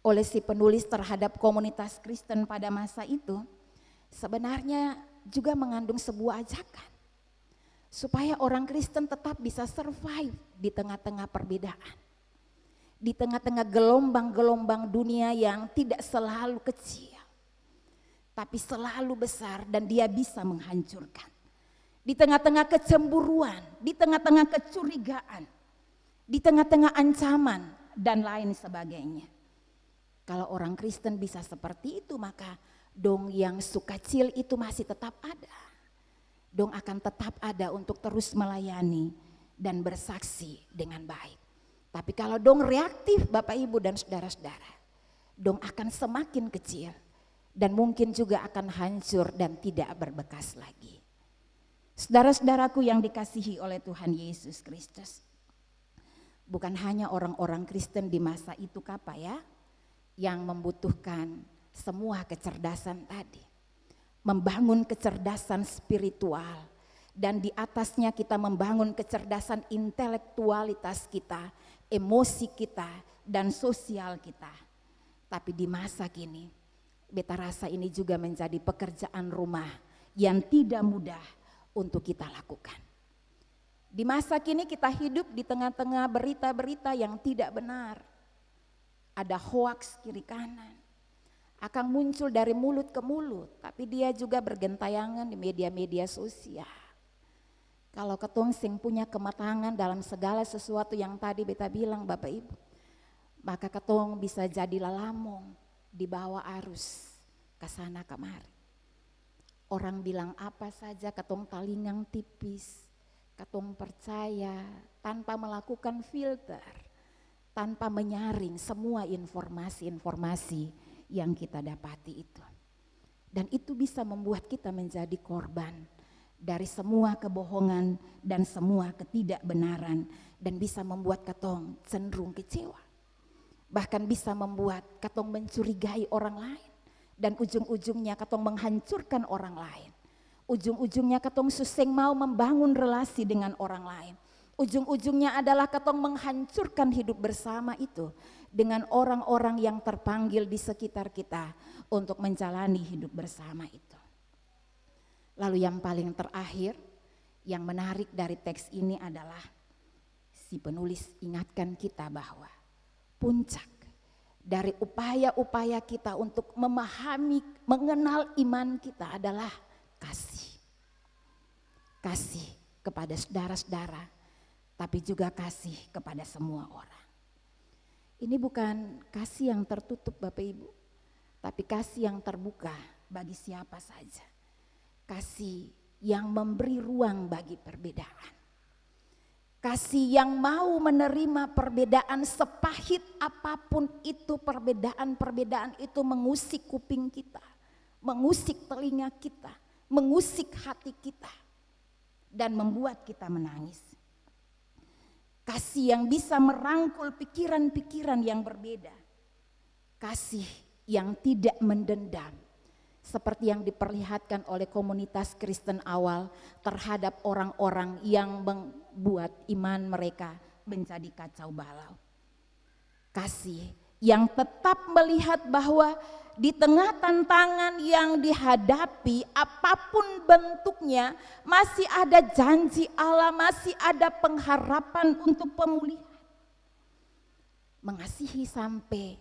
[SPEAKER 4] oleh si penulis terhadap komunitas Kristen pada masa itu sebenarnya juga mengandung sebuah ajakan supaya orang Kristen tetap bisa survive di tengah-tengah perbedaan, di tengah-tengah gelombang-gelombang dunia yang tidak selalu kecil tapi selalu besar dan dia bisa menghancurkan, di tengah-tengah kecemburuan, di tengah-tengah kecurigaan, di tengah-tengah ancaman dan lain sebagainya. Kalau orang Kristen bisa seperti itu, maka dong yang sukacil itu masih tetap ada. Dong akan tetap ada untuk terus melayani dan bersaksi dengan baik. Tapi kalau dong reaktif Bapak Ibu dan saudara-saudara, dong akan semakin kecil dan mungkin juga akan hancur dan tidak berbekas lagi. Saudara-saudaraku yang dikasihi oleh Tuhan Yesus Kristus, bukan hanya orang-orang Kristen di masa itu ya, yang membutuhkan semua kecerdasan tadi. Membangun kecerdasan spiritual dan di atasnya kita membangun kecerdasan intelektualitas kita, emosi kita dan sosial kita. Tapi di masa kini, beta rasa ini juga menjadi pekerjaan rumah yang tidak mudah untuk kita lakukan. Di masa kini kita hidup di tengah-tengah berita-berita yang tidak benar. Ada hoaks kiri kanan, akan muncul dari mulut ke mulut, tapi dia juga bergentayangan di media-media sosial. Kalau ketong sing punya kematangan dalam segala sesuatu yang tadi beta bilang Bapak Ibu, maka ketong bisa jadi lalamong di bawah arus ke sana kemari. Orang bilang apa saja ketong talingang tipis, ketong percaya tanpa melakukan filter, tanpa menyaring semua informasi-informasi yang kita dapati itu. Dan itu bisa membuat kita menjadi korban dari semua kebohongan dan semua ketidakbenaran, dan bisa membuat ketong cenderung kecewa. Bahkan bisa membuat ketong mencurigai orang lain, dan ujung-ujungnya ketong menghancurkan orang lain. Ujung-ujungnya ketong suseng mau membangun relasi dengan orang lain. Ujung-ujungnya adalah ketong menghancurkan hidup bersama itu dengan orang-orang yang terpanggil di sekitar kita untuk menjalani hidup bersama itu. Lalu yang paling terakhir, yang menarik dari teks ini adalah si penulis ingatkan kita bahwa puncak dari upaya-upaya kita untuk memahami, mengenal iman kita adalah kasih. Kasih kepada saudara-saudara, tapi juga kasih kepada semua orang. Ini bukan kasih yang tertutup Bapak Ibu, tapi kasih yang terbuka bagi siapa saja. Kasih yang memberi ruang bagi perbedaan. Kasih yang mau menerima perbedaan sepahit apapun itu, perbedaan-perbedaan itu mengusik kuping kita, mengusik telinga kita, mengusik hati kita, dan membuat kita menangis. Kasih yang bisa merangkul pikiran-pikiran yang berbeda. Kasih yang tidak mendendam, seperti yang diperlihatkan oleh komunitas Kristen awal terhadap orang-orang yang membuat iman mereka menjadi kacau balau. Kasih yang tetap melihat bahwa di tengah tantangan yang dihadapi apapun bentuknya, masih ada janji Allah, masih ada pengharapan untuk pemulihan. Mengasihi sampai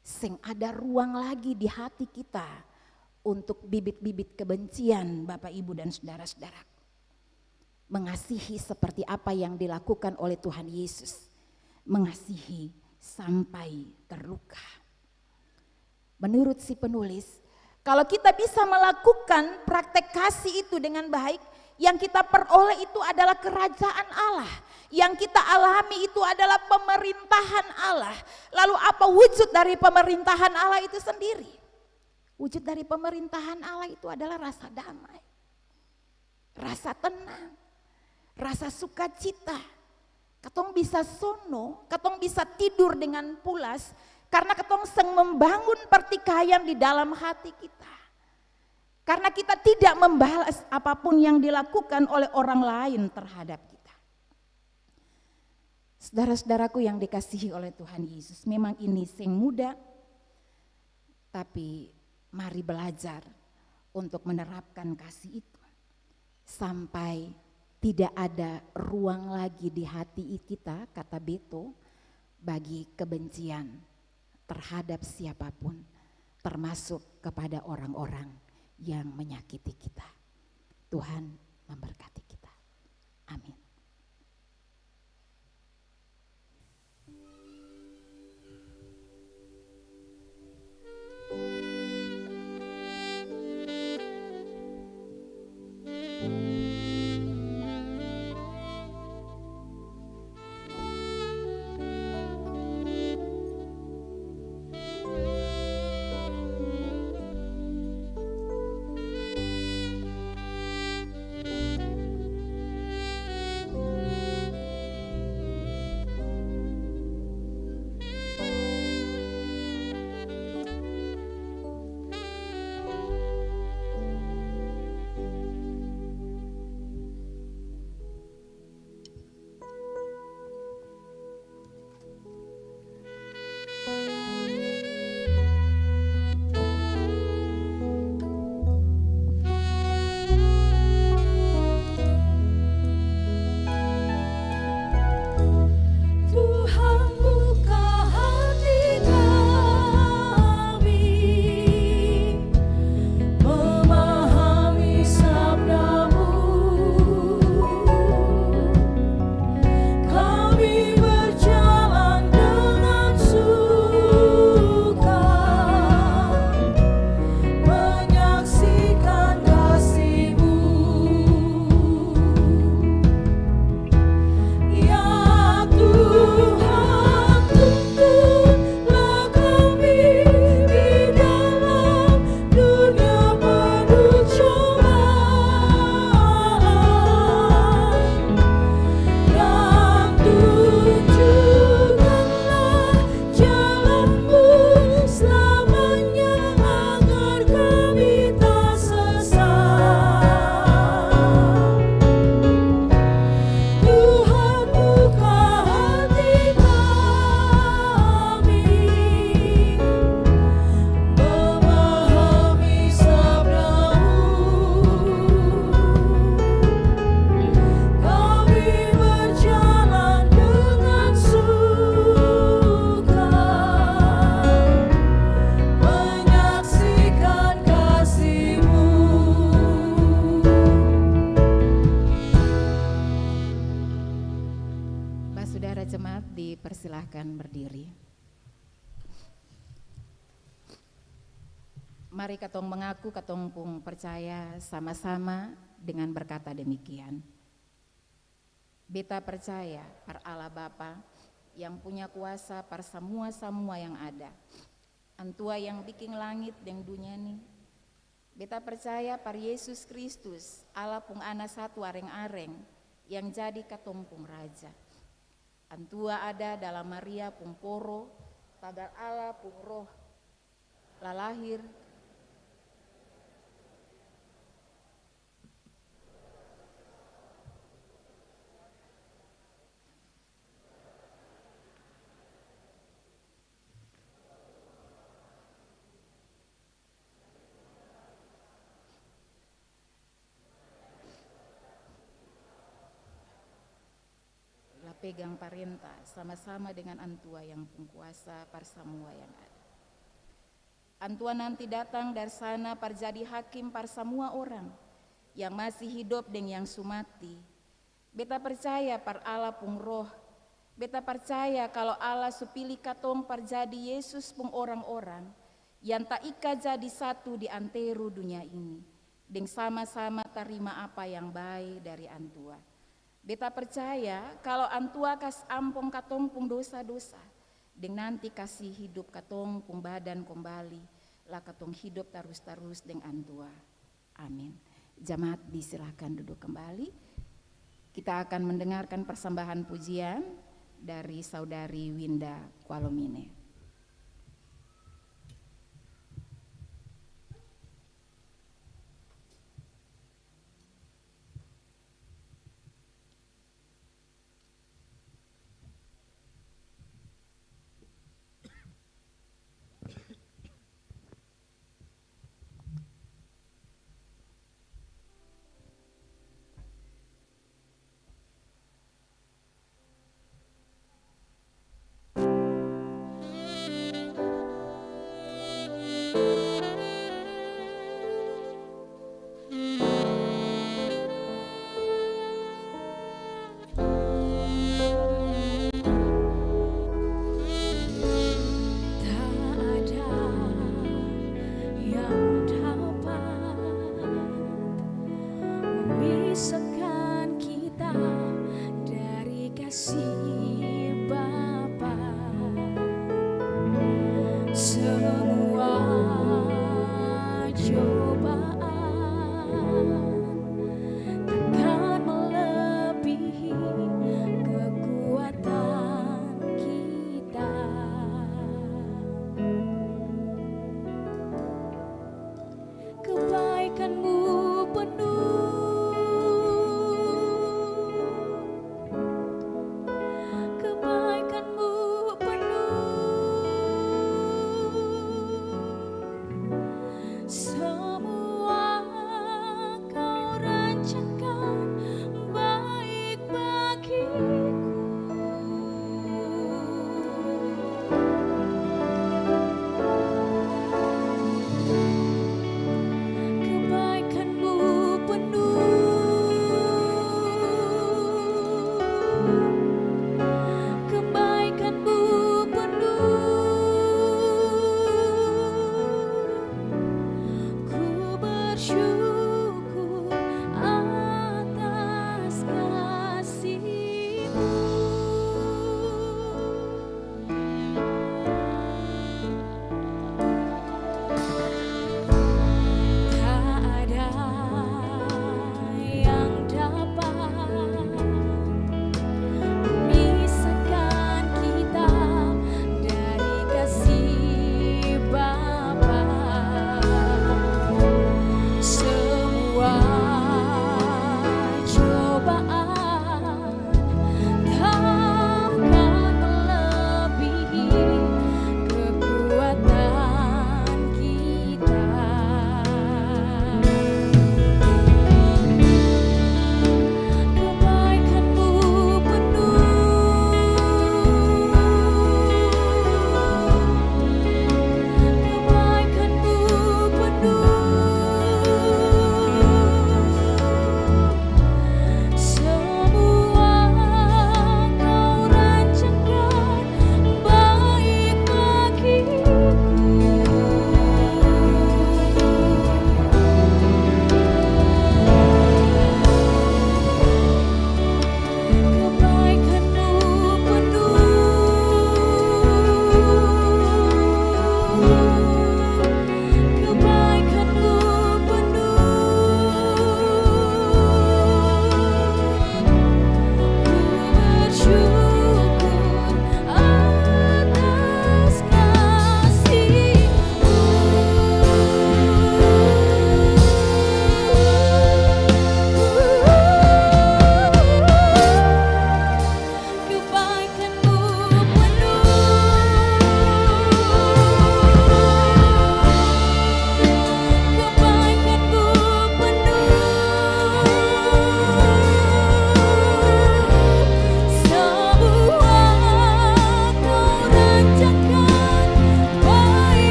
[SPEAKER 4] sing ada ruang lagi di hati kita untuk bibit-bibit kebencian Bapak Ibu dan saudara-saudara. Mengasihi seperti apa yang dilakukan oleh Tuhan Yesus. Mengasihi sampai terluka. Menurut si penulis, kalau kita bisa melakukan praktek kasih itu dengan baik, yang kita peroleh itu adalah kerajaan Allah. Yang kita alami itu adalah pemerintahan Allah. Lalu apa wujud dari pemerintahan Allah itu sendiri? Wujud dari pemerintahan Allah itu adalah rasa damai, rasa tenang, rasa sukacita. Ketong bisa sono, ketong bisa tidur dengan pulas karena ketong sedang membangun pertikaian di dalam hati kita. Karena kita tidak membalas apapun yang dilakukan oleh orang lain terhadap kita. Saudara-saudaraku yang dikasihi oleh Tuhan Yesus, memang ini sing muda, tapi mari belajar untuk menerapkan kasih itu sampai tidak ada ruang lagi di hati kita, kata Beto, bagi kebencian terhadap siapapun, termasuk kepada orang-orang yang menyakiti kita. Tuhan memberkati kita. Amin. Mari katong mengaku katong pun percaya sama-sama dengan berkata demikian. Beta percaya par Allah Bapa yang punya kuasa par semua yang ada. Antua yang bikin langit dan dunia ini. Beta percaya par Yesus Kristus, Allah pun ana satu areng-areng yang jadi katong pun raja. Antua ada dalam Maria pun poro, tagal Allah pun roh lalahir pegang parenta sama-sama dengan Antua yang pengkuasa par semua yang ada. Antua nanti datang dari sana par jadi hakim par semua orang yang masih hidup dan yang sumati. Beta percaya par Allah pung roh. Beta percaya kalau Allah supilih katong par jadi Yesus pung orang-orang yang tak ika jadi satu di antero dunia ini. Dan sama-sama terima apa yang baik dari Antua. Beta percaya kalau Antua kas ampong katong pung dosa-dosa, deng nanti kasih hidup katong pung badan kembali, lah katong hidup terus-terus deng Antua. Amin. Jemaat disilahkan duduk kembali. Kita akan mendengarkan persembahan pujian dari Saudari Winda Kualomine.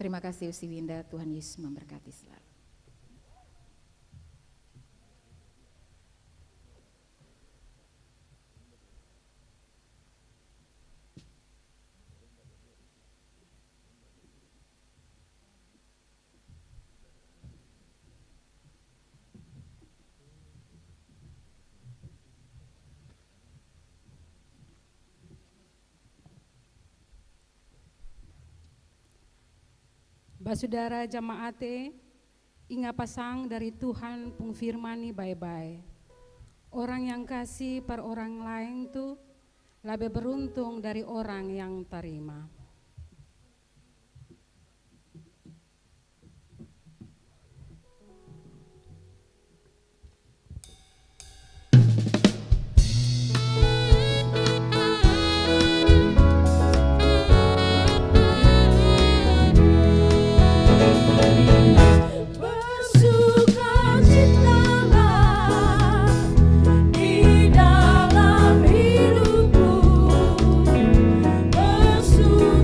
[SPEAKER 4] Terima kasih Usi Winda, Tuhan Yesus memberkati selalu.
[SPEAKER 5] Basudara jamaate, inga pasang dari Tuhan pengfirmani bye-bye. Orang yang kasih per orang lain tuh lebih beruntung dari orang yang terima.
[SPEAKER 1] Bersukacitalah di dalam hidupku, bersukacitalah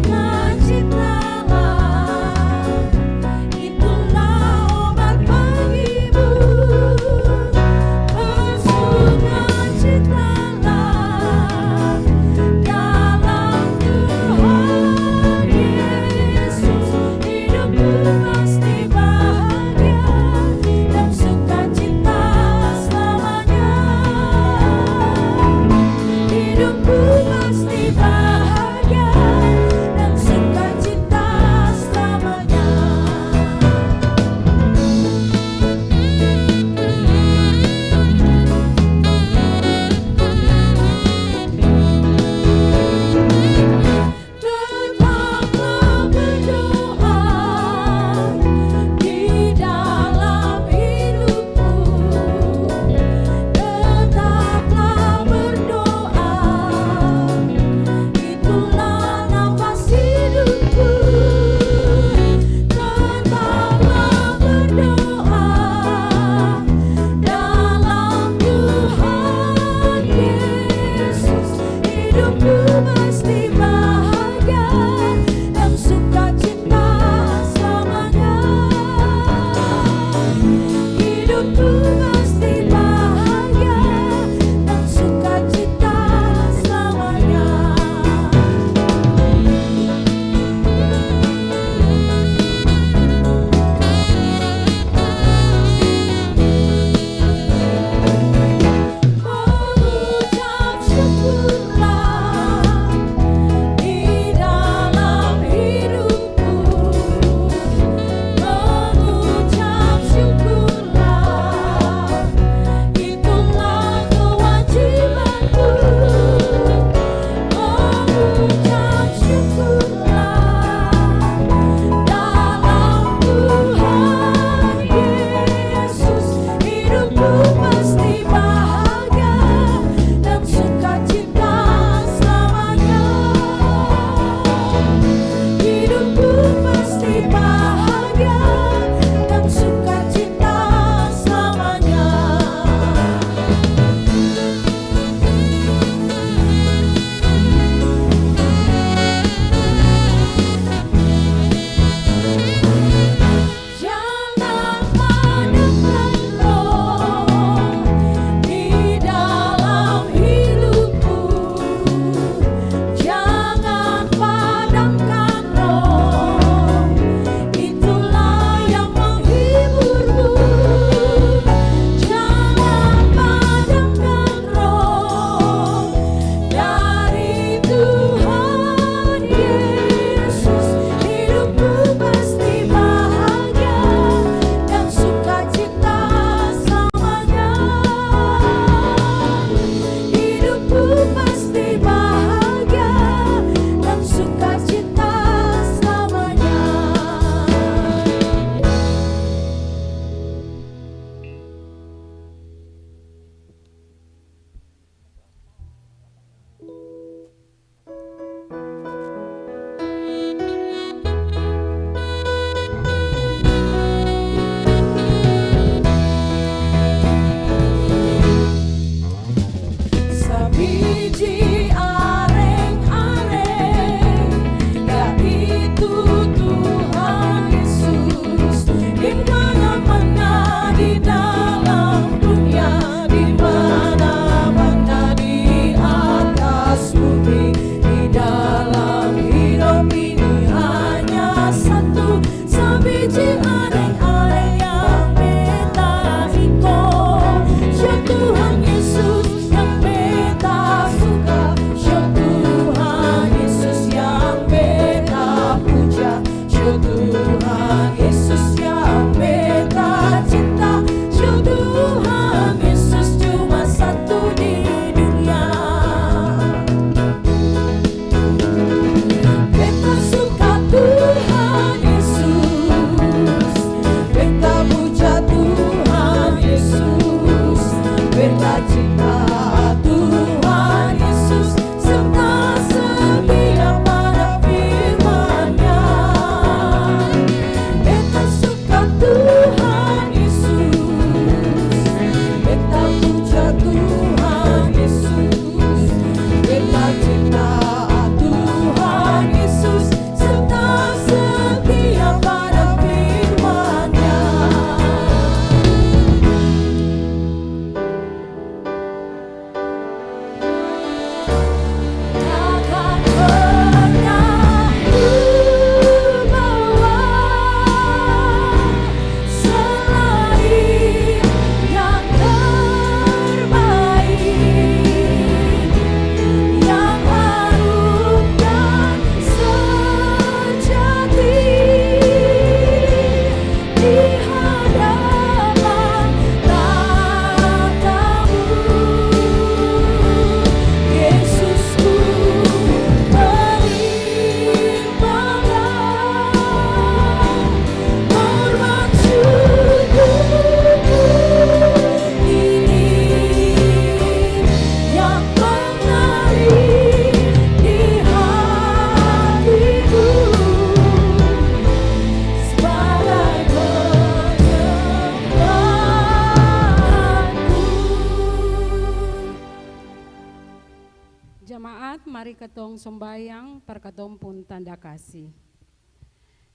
[SPEAKER 5] katong sombayang par katong pun tanda kasih.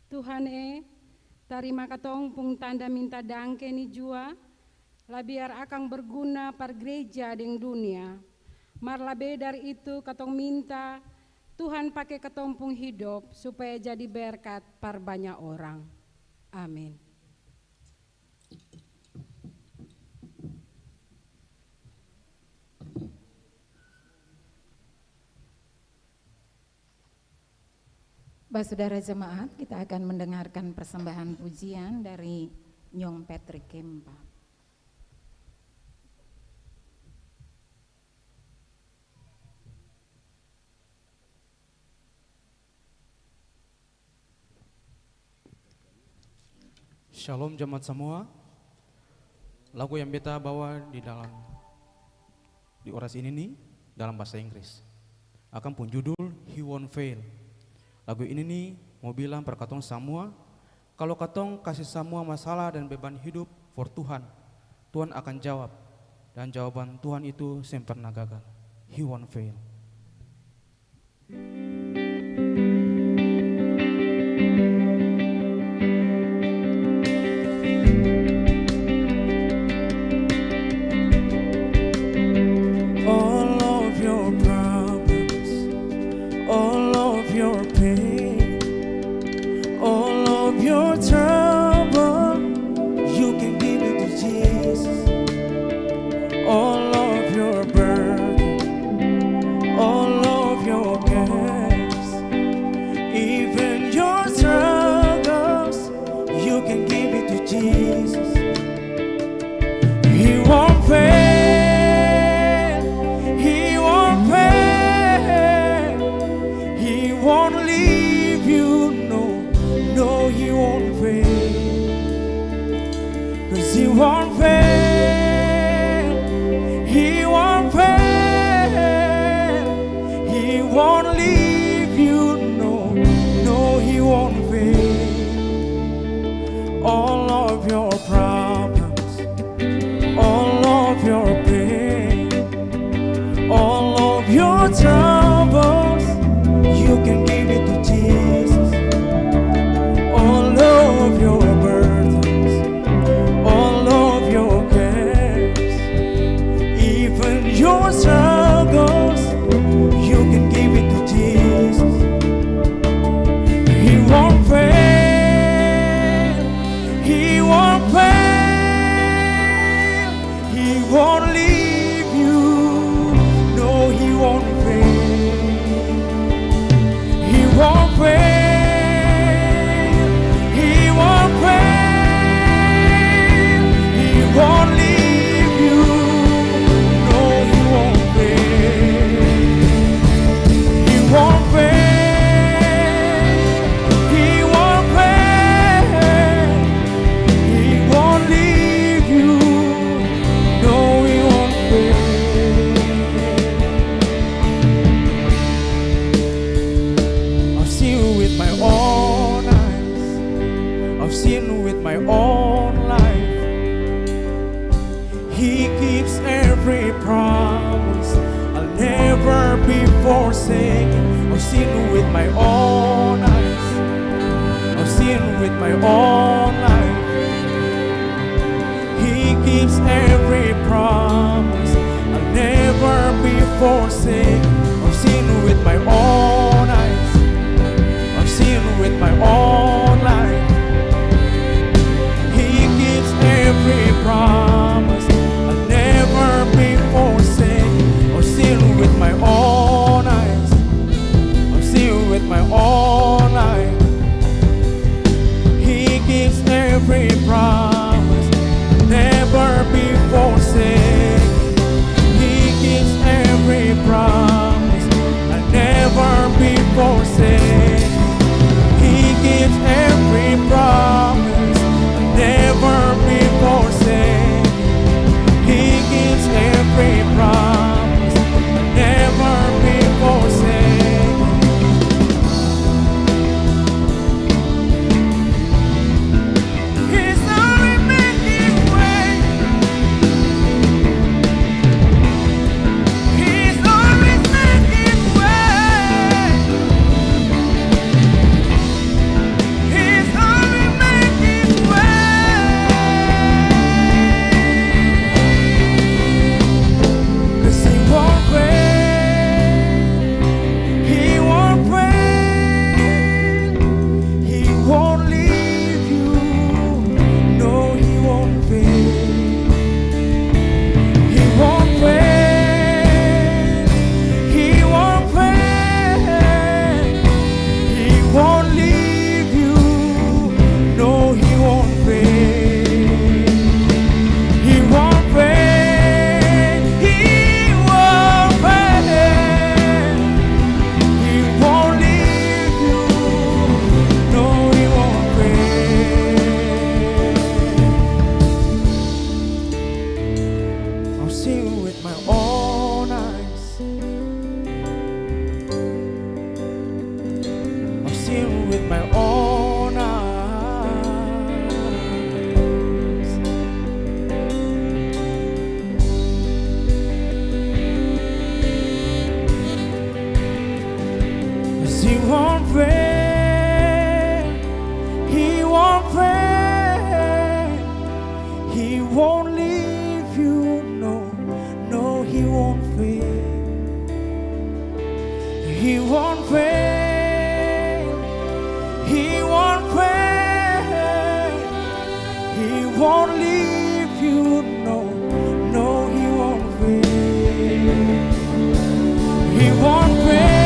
[SPEAKER 5] Tuhan tarima katong pun tanda minta dangke ni jua, lah biar akang berguna par gereja deng dunia. Mar labe dari itu katong minta Tuhan pakai katong pun hidup supaya jadi berkat par banyak orang. Amin.
[SPEAKER 4] Bapak saudara jemaat, kita akan mendengarkan persembahan pujian dari Nyong Patrick Kempa.
[SPEAKER 6] Shalom jemaat semua. Lagu yang beta bawa di orasi ini nih dalam bahasa Inggris. Akan pun judul He Won't Fail. Lagu ini nih mau bilang per katong semua, kalau katong kasih semua masalah dan beban hidup for Tuhan, Tuhan akan jawab. Dan jawaban Tuhan itu sempurna gagal. He won't fail.
[SPEAKER 1] He's always making way.
[SPEAKER 6] He won't fail. He won't fail. He won't leave you. No, no, he won't fail. He won't fail. He won't fail. He won't leave you. No, no, he won't fail. He won't fail.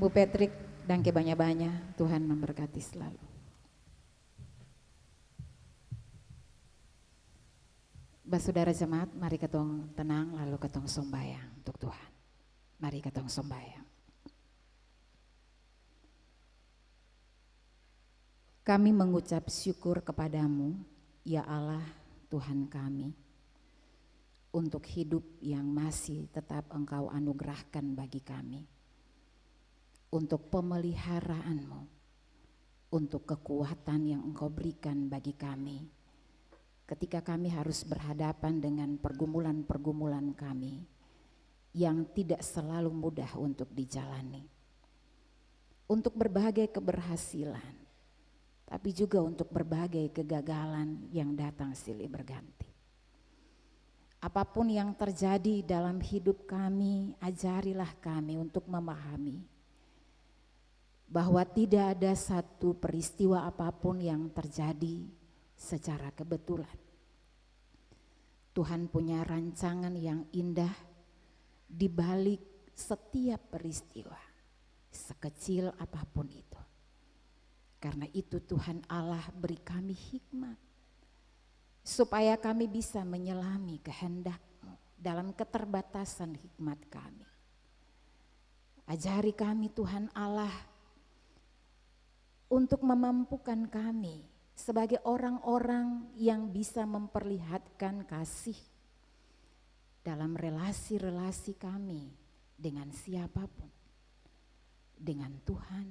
[SPEAKER 4] Bu Patrick, dangke banyak-banyak, Tuhan memberkati selalu. Saudara jemaat, mari ketong tenang lalu ketong sombayang untuk Tuhan. Mari ketong sombayang. Kami mengucap syukur kepadamu, ya Allah Tuhan kami, untuk hidup yang masih tetap Engkau anugerahkan bagi kami. Untuk pemeliharaanmu, untuk kekuatan yang Engkau berikan bagi kami ketika kami harus berhadapan dengan pergumulan-pergumulan kami yang tidak selalu mudah untuk dijalani. Untuk berbagai keberhasilan, tapi juga untuk berbagai kegagalan yang datang silih berganti. Apapun yang terjadi dalam hidup kami, ajarilah kami untuk memahami bahwa tidak ada satu peristiwa apapun yang terjadi secara kebetulan. Tuhan punya rancangan yang indah di balik setiap peristiwa, sekecil apapun itu. Karena itu Tuhan Allah beri kami hikmat, supaya kami bisa menyelami kehendak-Mu dalam keterbatasan hikmat kami. Ajari kami Tuhan Allah, untuk memampukan kami sebagai orang-orang yang bisa memperlihatkan kasih dalam relasi-relasi kami dengan siapapun, dengan Tuhan,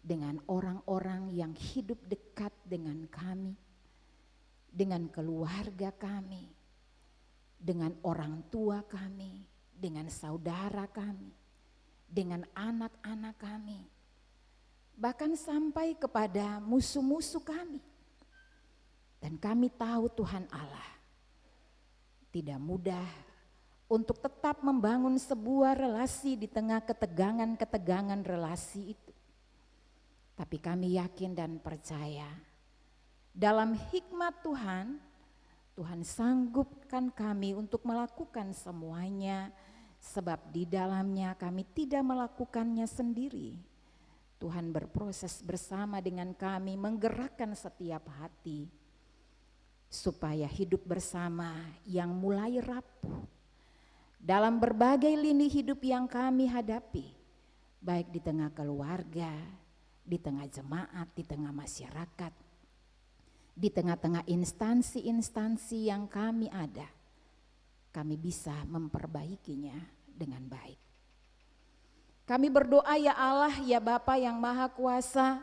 [SPEAKER 4] dengan orang-orang yang hidup dekat dengan kami, dengan keluarga kami, dengan orang tua kami, dengan saudara kami, dengan anak-anak kami, bahkan sampai kepada musuh-musuh kami. Dan kami tahu Tuhan Allah tidak mudah untuk tetap membangun sebuah relasi di tengah ketegangan-ketegangan relasi itu. Tapi kami yakin dan percaya dalam hikmat Tuhan, Tuhan sanggupkan kami untuk melakukan semuanya, sebab di dalamnya kami tidak melakukannya sendiri. Tuhan berproses bersama dengan kami, menggerakkan setiap hati supaya hidup bersama yang mulai rapuh dalam berbagai lini hidup yang kami hadapi, baik di tengah keluarga, di tengah jemaat, di tengah masyarakat, di tengah-tengah instansi-instansi yang kami ada, kami bisa memperbaikinya dengan baik. Kami berdoa ya Allah, ya Bapa yang Maha Kuasa,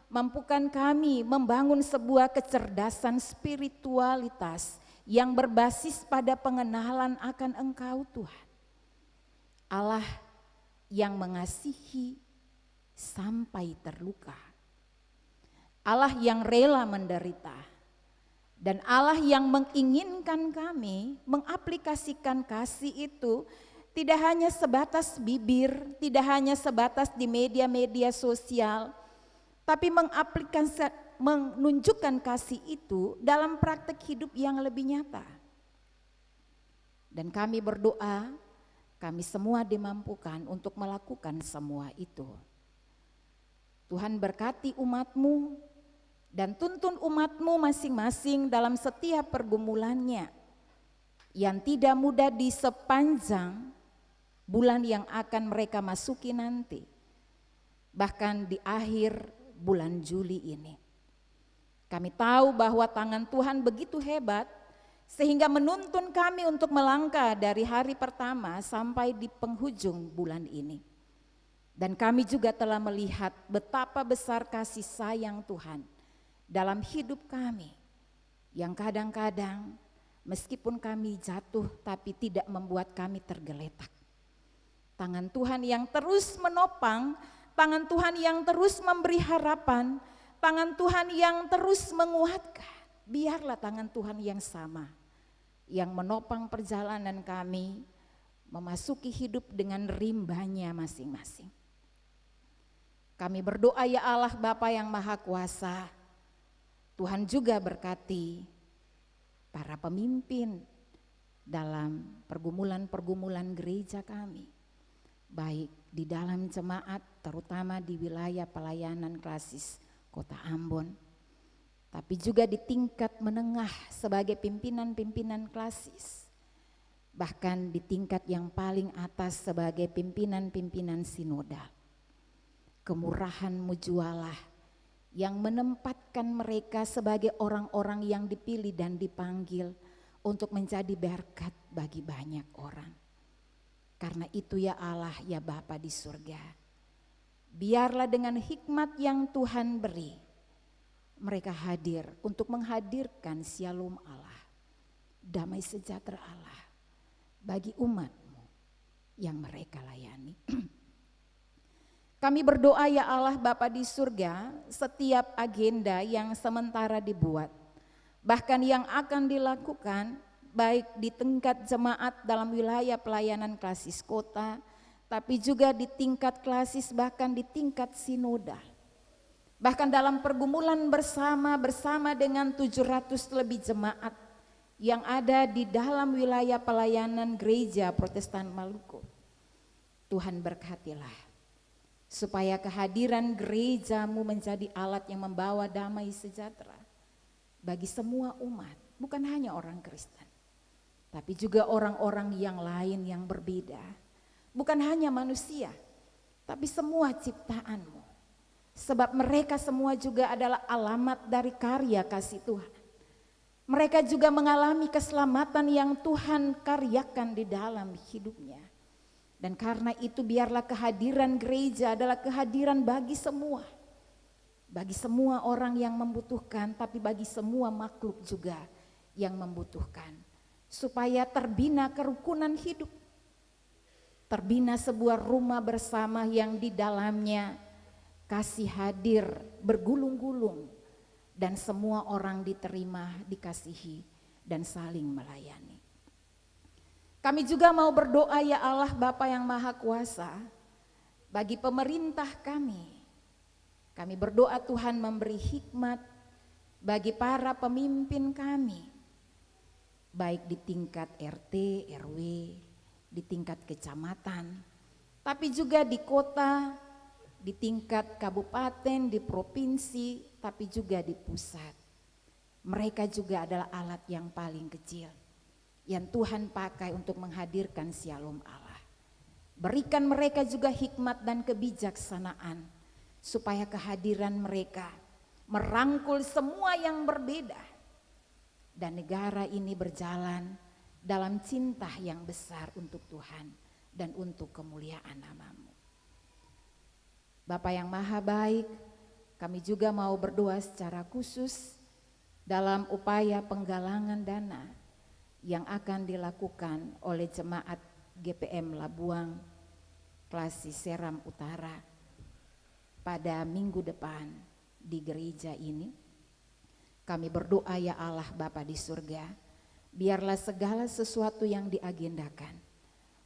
[SPEAKER 4] mampukan kami membangun sebuah kecerdasan spiritualitas yang berbasis pada pengenalan akan Engkau Tuhan. Allah yang mengasihi sampai terluka. Allah yang rela menderita. Dan Allah yang menginginkan kami mengaplikasikan kasih itu tidak hanya sebatas bibir, tidak hanya sebatas di media-media sosial, tapi menunjukkan kasih itu dalam praktek hidup yang lebih nyata. Dan kami berdoa, Kami semua dimampukan untuk melakukan semua itu. Tuhan berkati umat-Mu dan tuntun umat-Mu masing-masing dalam setiap pergumulannya yang tidak mudah di sepanjang bulan yang akan mereka masuki nanti, bahkan di akhir bulan Juli ini. Kami tahu bahwa tangan Tuhan begitu hebat sehingga menuntun kami untuk melangkah dari hari pertama sampai di penghujung bulan ini. Dan kami juga telah melihat betapa besar kasih sayang Tuhan dalam hidup kami, yang kadang-kadang meskipun kami jatuh tapi tidak membuat kami tergeletak. Tangan Tuhan yang terus menopang, tangan Tuhan yang terus memberi harapan, tangan Tuhan yang terus menguatkan. Biarlah tangan Tuhan yang sama yang menopang perjalanan kami memasuki hidup dengan rimbanya masing-masing. Kami berdoa ya Allah Bapa yang Maha Kuasa, Tuhan juga berkati para pemimpin dalam pergumulan-pergumulan gereja kami, baik di dalam jemaat terutama di wilayah pelayanan klasis Kota Ambon, tapi juga di tingkat menengah sebagai pimpinan-pimpinan klasis, bahkan di tingkat yang paling atas sebagai pimpinan-pimpinan sinodal. Kemurahan-Mu jualah yang menempatkan mereka sebagai orang-orang yang dipilih dan dipanggil untuk menjadi berkat bagi banyak orang. Karena itu ya Allah ya Bapa di surga, biarlah dengan hikmat yang Tuhan beri, mereka hadir untuk menghadirkan shalom Allah, damai sejahtera Allah bagi umat-Mu yang mereka layani. Kami berdoa ya Allah Bapa di surga, setiap agenda yang sementara dibuat, bahkan yang akan dilakukan baik di tingkat jemaat dalam wilayah pelayanan klasis kota, tapi juga di tingkat klasis bahkan di tingkat sinodal. Bahkan dalam pergumulan bersama dengan 700 lebih jemaat yang ada di dalam wilayah pelayanan gereja Protestan Maluku. Tuhan berkatilah supaya kehadiran gereja-Mu menjadi alat yang membawa damai sejahtera bagi semua umat, bukan hanya orang Kristen, tapi juga orang-orang yang lain yang berbeda, bukan hanya manusia, tapi semua ciptaan-Mu, sebab mereka semua juga adalah alamat dari karya kasih Tuhan. Mereka juga mengalami keselamatan yang Tuhan karyakan di dalam hidupnya. Dan karena itu biarlah kehadiran gereja adalah kehadiran bagi semua orang yang membutuhkan, tapi bagi semua makhluk juga yang membutuhkan, supaya terbina kerukunan hidup, terbina sebuah rumah bersama yang di dalamnya kasih hadir bergulung-gulung dan semua orang diterima, dikasihi dan saling melayani. Kami juga mau berdoa ya Allah Bapa yang Maha Kuasa bagi pemerintah kami. Kami berdoa Tuhan memberi hikmat bagi para pemimpin kami, baik di tingkat RT, RW, di tingkat kecamatan, tapi juga di kota, di tingkat kabupaten, di provinsi, tapi juga di pusat. Mereka juga adalah alat yang paling kecil yang Tuhan pakai untuk menghadirkan shalom Allah. Berikan mereka juga hikmat dan kebijaksanaan supaya kehadiran mereka merangkul semua yang berbeda dan negara ini berjalan dalam cinta yang besar untuk Tuhan dan untuk kemuliaan nama-Mu. Bapa yang Maha Baik, kami juga mau berdoa secara khusus dalam upaya penggalangan dana yang akan dilakukan oleh jemaat GPM Labuang Klasis Seram Utara pada minggu depan di gereja ini. Kami berdoa ya Allah Bapa di surga, biarlah segala sesuatu yang diagendakan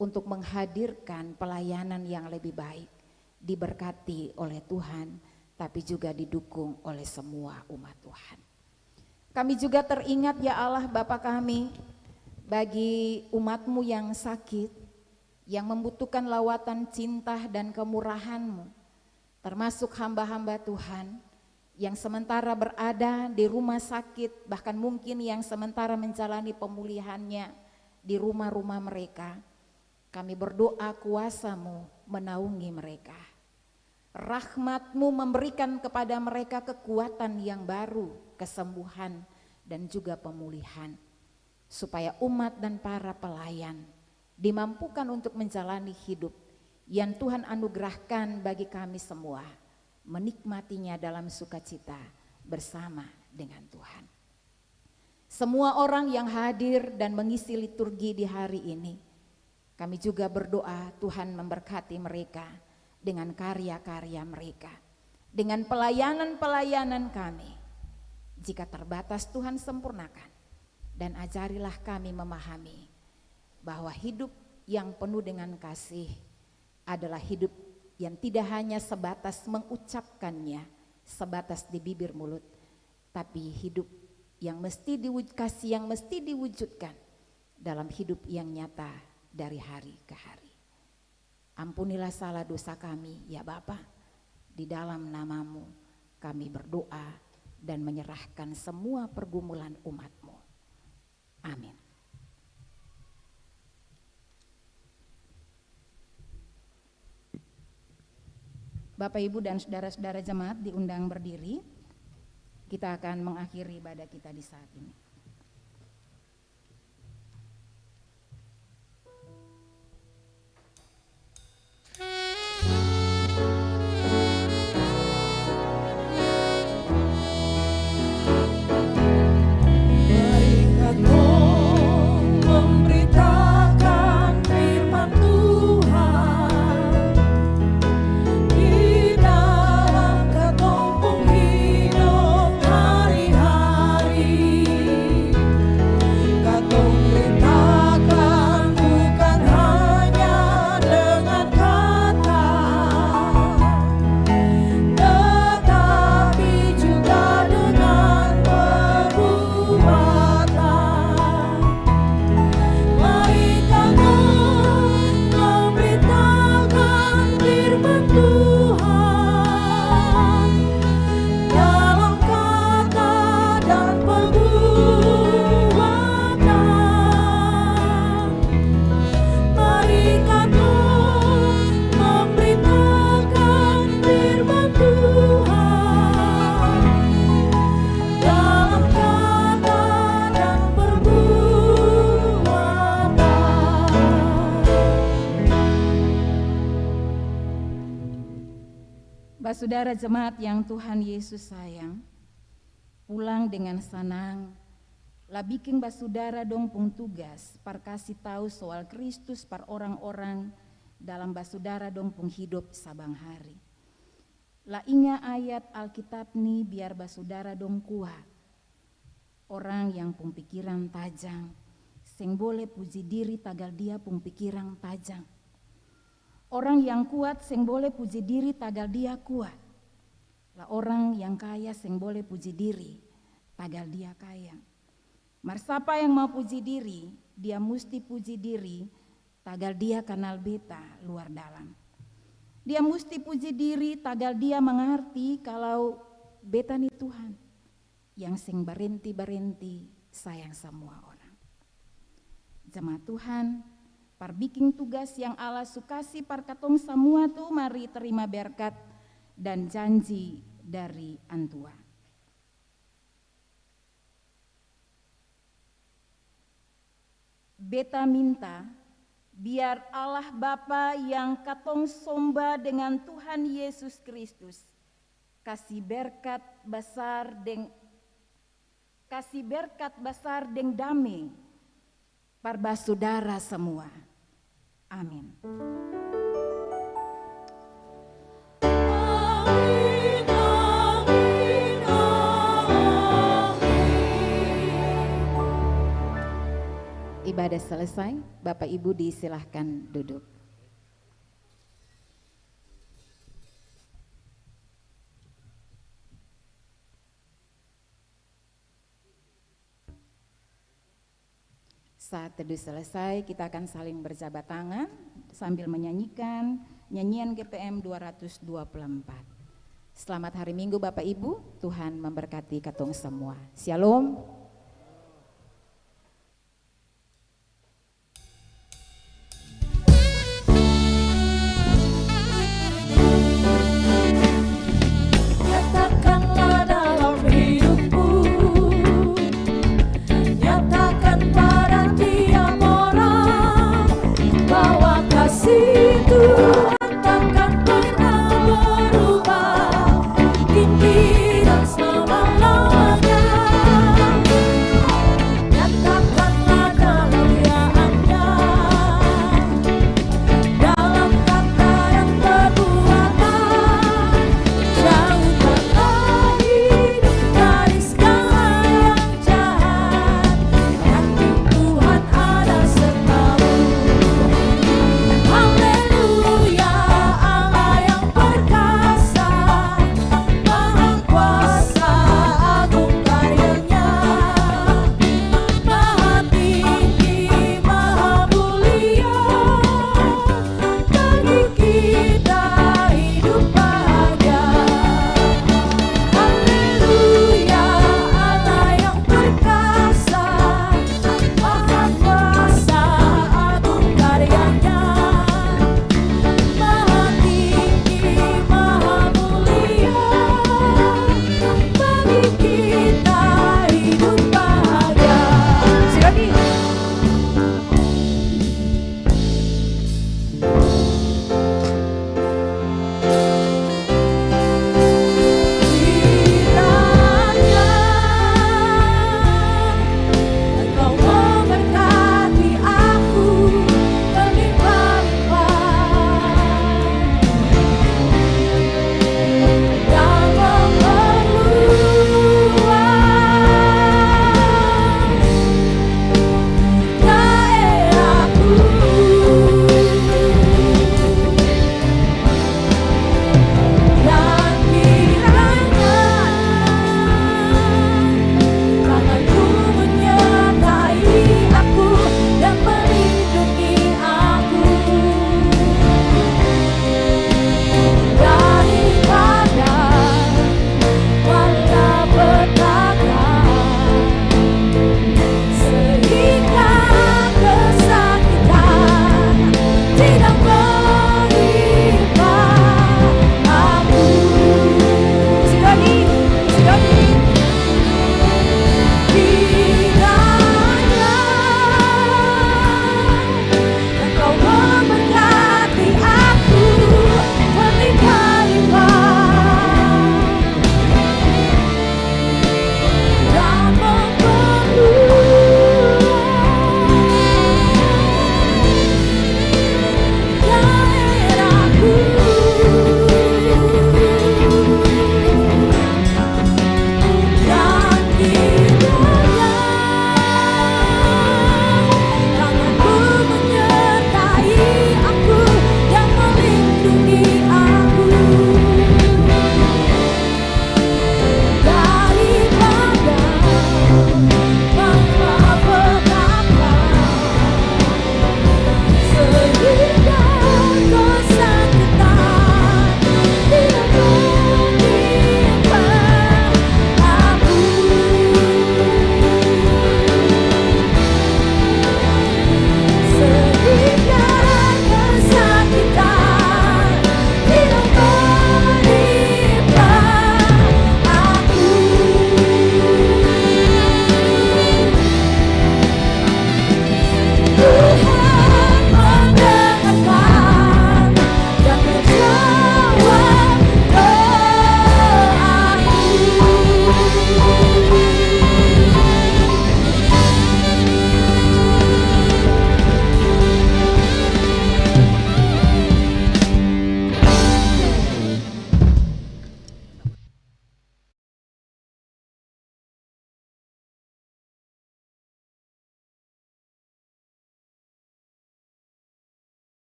[SPEAKER 4] untuk menghadirkan pelayanan yang lebih baik diberkati oleh Tuhan, tapi juga didukung oleh semua umat Tuhan. Kami juga teringat ya Allah Bapa kami, bagi umat-Mu yang sakit, yang membutuhkan lawatan cinta dan kemurahan-Mu, termasuk hamba-hamba Tuhan yang sementara berada di rumah sakit, bahkan mungkin yang sementara menjalani pemulihannya di rumah-rumah mereka. Kami berdoa kuasa-Mu menaungi mereka. Rahmat-Mu memberikan kepada mereka kekuatan yang baru, kesembuhan dan juga pemulihan. Supaya umat dan para pelayan dimampukan untuk menjalani hidup yang Tuhan anugerahkan bagi kami semua, menikmatinya dalam sukacita bersama dengan Tuhan. Semua orang yang hadir dan mengisi liturgi di hari ini, kami juga berdoa Tuhan memberkati mereka dengan karya-karya mereka, dengan pelayanan-pelayanan kami. Jika terbatas Tuhan sempurnakan, dan ajarilah kami memahami bahwa hidup yang penuh dengan kasih adalah hidup yang tidak hanya sebatas mengucapkannya, sebatas di bibir mulut, tapi hidup yang kasih yang mesti diwujudkan dalam hidup yang nyata dari hari ke hari. Ampunilah salah dosa kami ya Bapa, di dalam nama-Mu kami berdoa dan menyerahkan semua pergumulan umat-Mu. Amin. Bapak, Ibu, dan saudara-saudara jemaat diundang berdiri. Kita akan mengakhiri ibadah kita di saat ini. Saudara jemaat yang Tuhan Yesus sayang, pulang dengan senang, lah bikin basudara dong pung tugas, par kasih tahu soal Kristus par orang-orang dalam basudara dong pung hidup sabang hari. Lah ingat ayat Alkitab nih biar basudara dong kuat. Orang yang pung pikiran tajam, seng boleh puji diri tagal dia pung pikiran tajam. Orang yang kuat seng boleh puji diri tagal dia kuat. Lah orang yang kaya seng boleh puji diri tagal dia kaya. Mar siapa yang mau puji diri, dia mesti puji diri tagal dia kenal beta luar dalam. Dia mesti puji diri tagal dia mengerti kalau beta nih Tuhan yang seng barenti sayang semua orang. Jemaat Tuhan, par bikin tugas yang Allah sukasi par katong semua tuh, mari terima berkat dan janji dari Antua. Beta minta biar Allah Bapa yang katong somba dengan Tuhan Yesus Kristus kasih berkat besar deng damai par basudara semua. Amin. Ibadah selesai, Bapak Ibu disilahkan duduk. Saat teduh selesai, kita akan saling berjabat tangan sambil menyanyikan nyanyian GPM 224. Selamat hari Minggu Bapak Ibu, Tuhan memberkati katong semua. Shalom.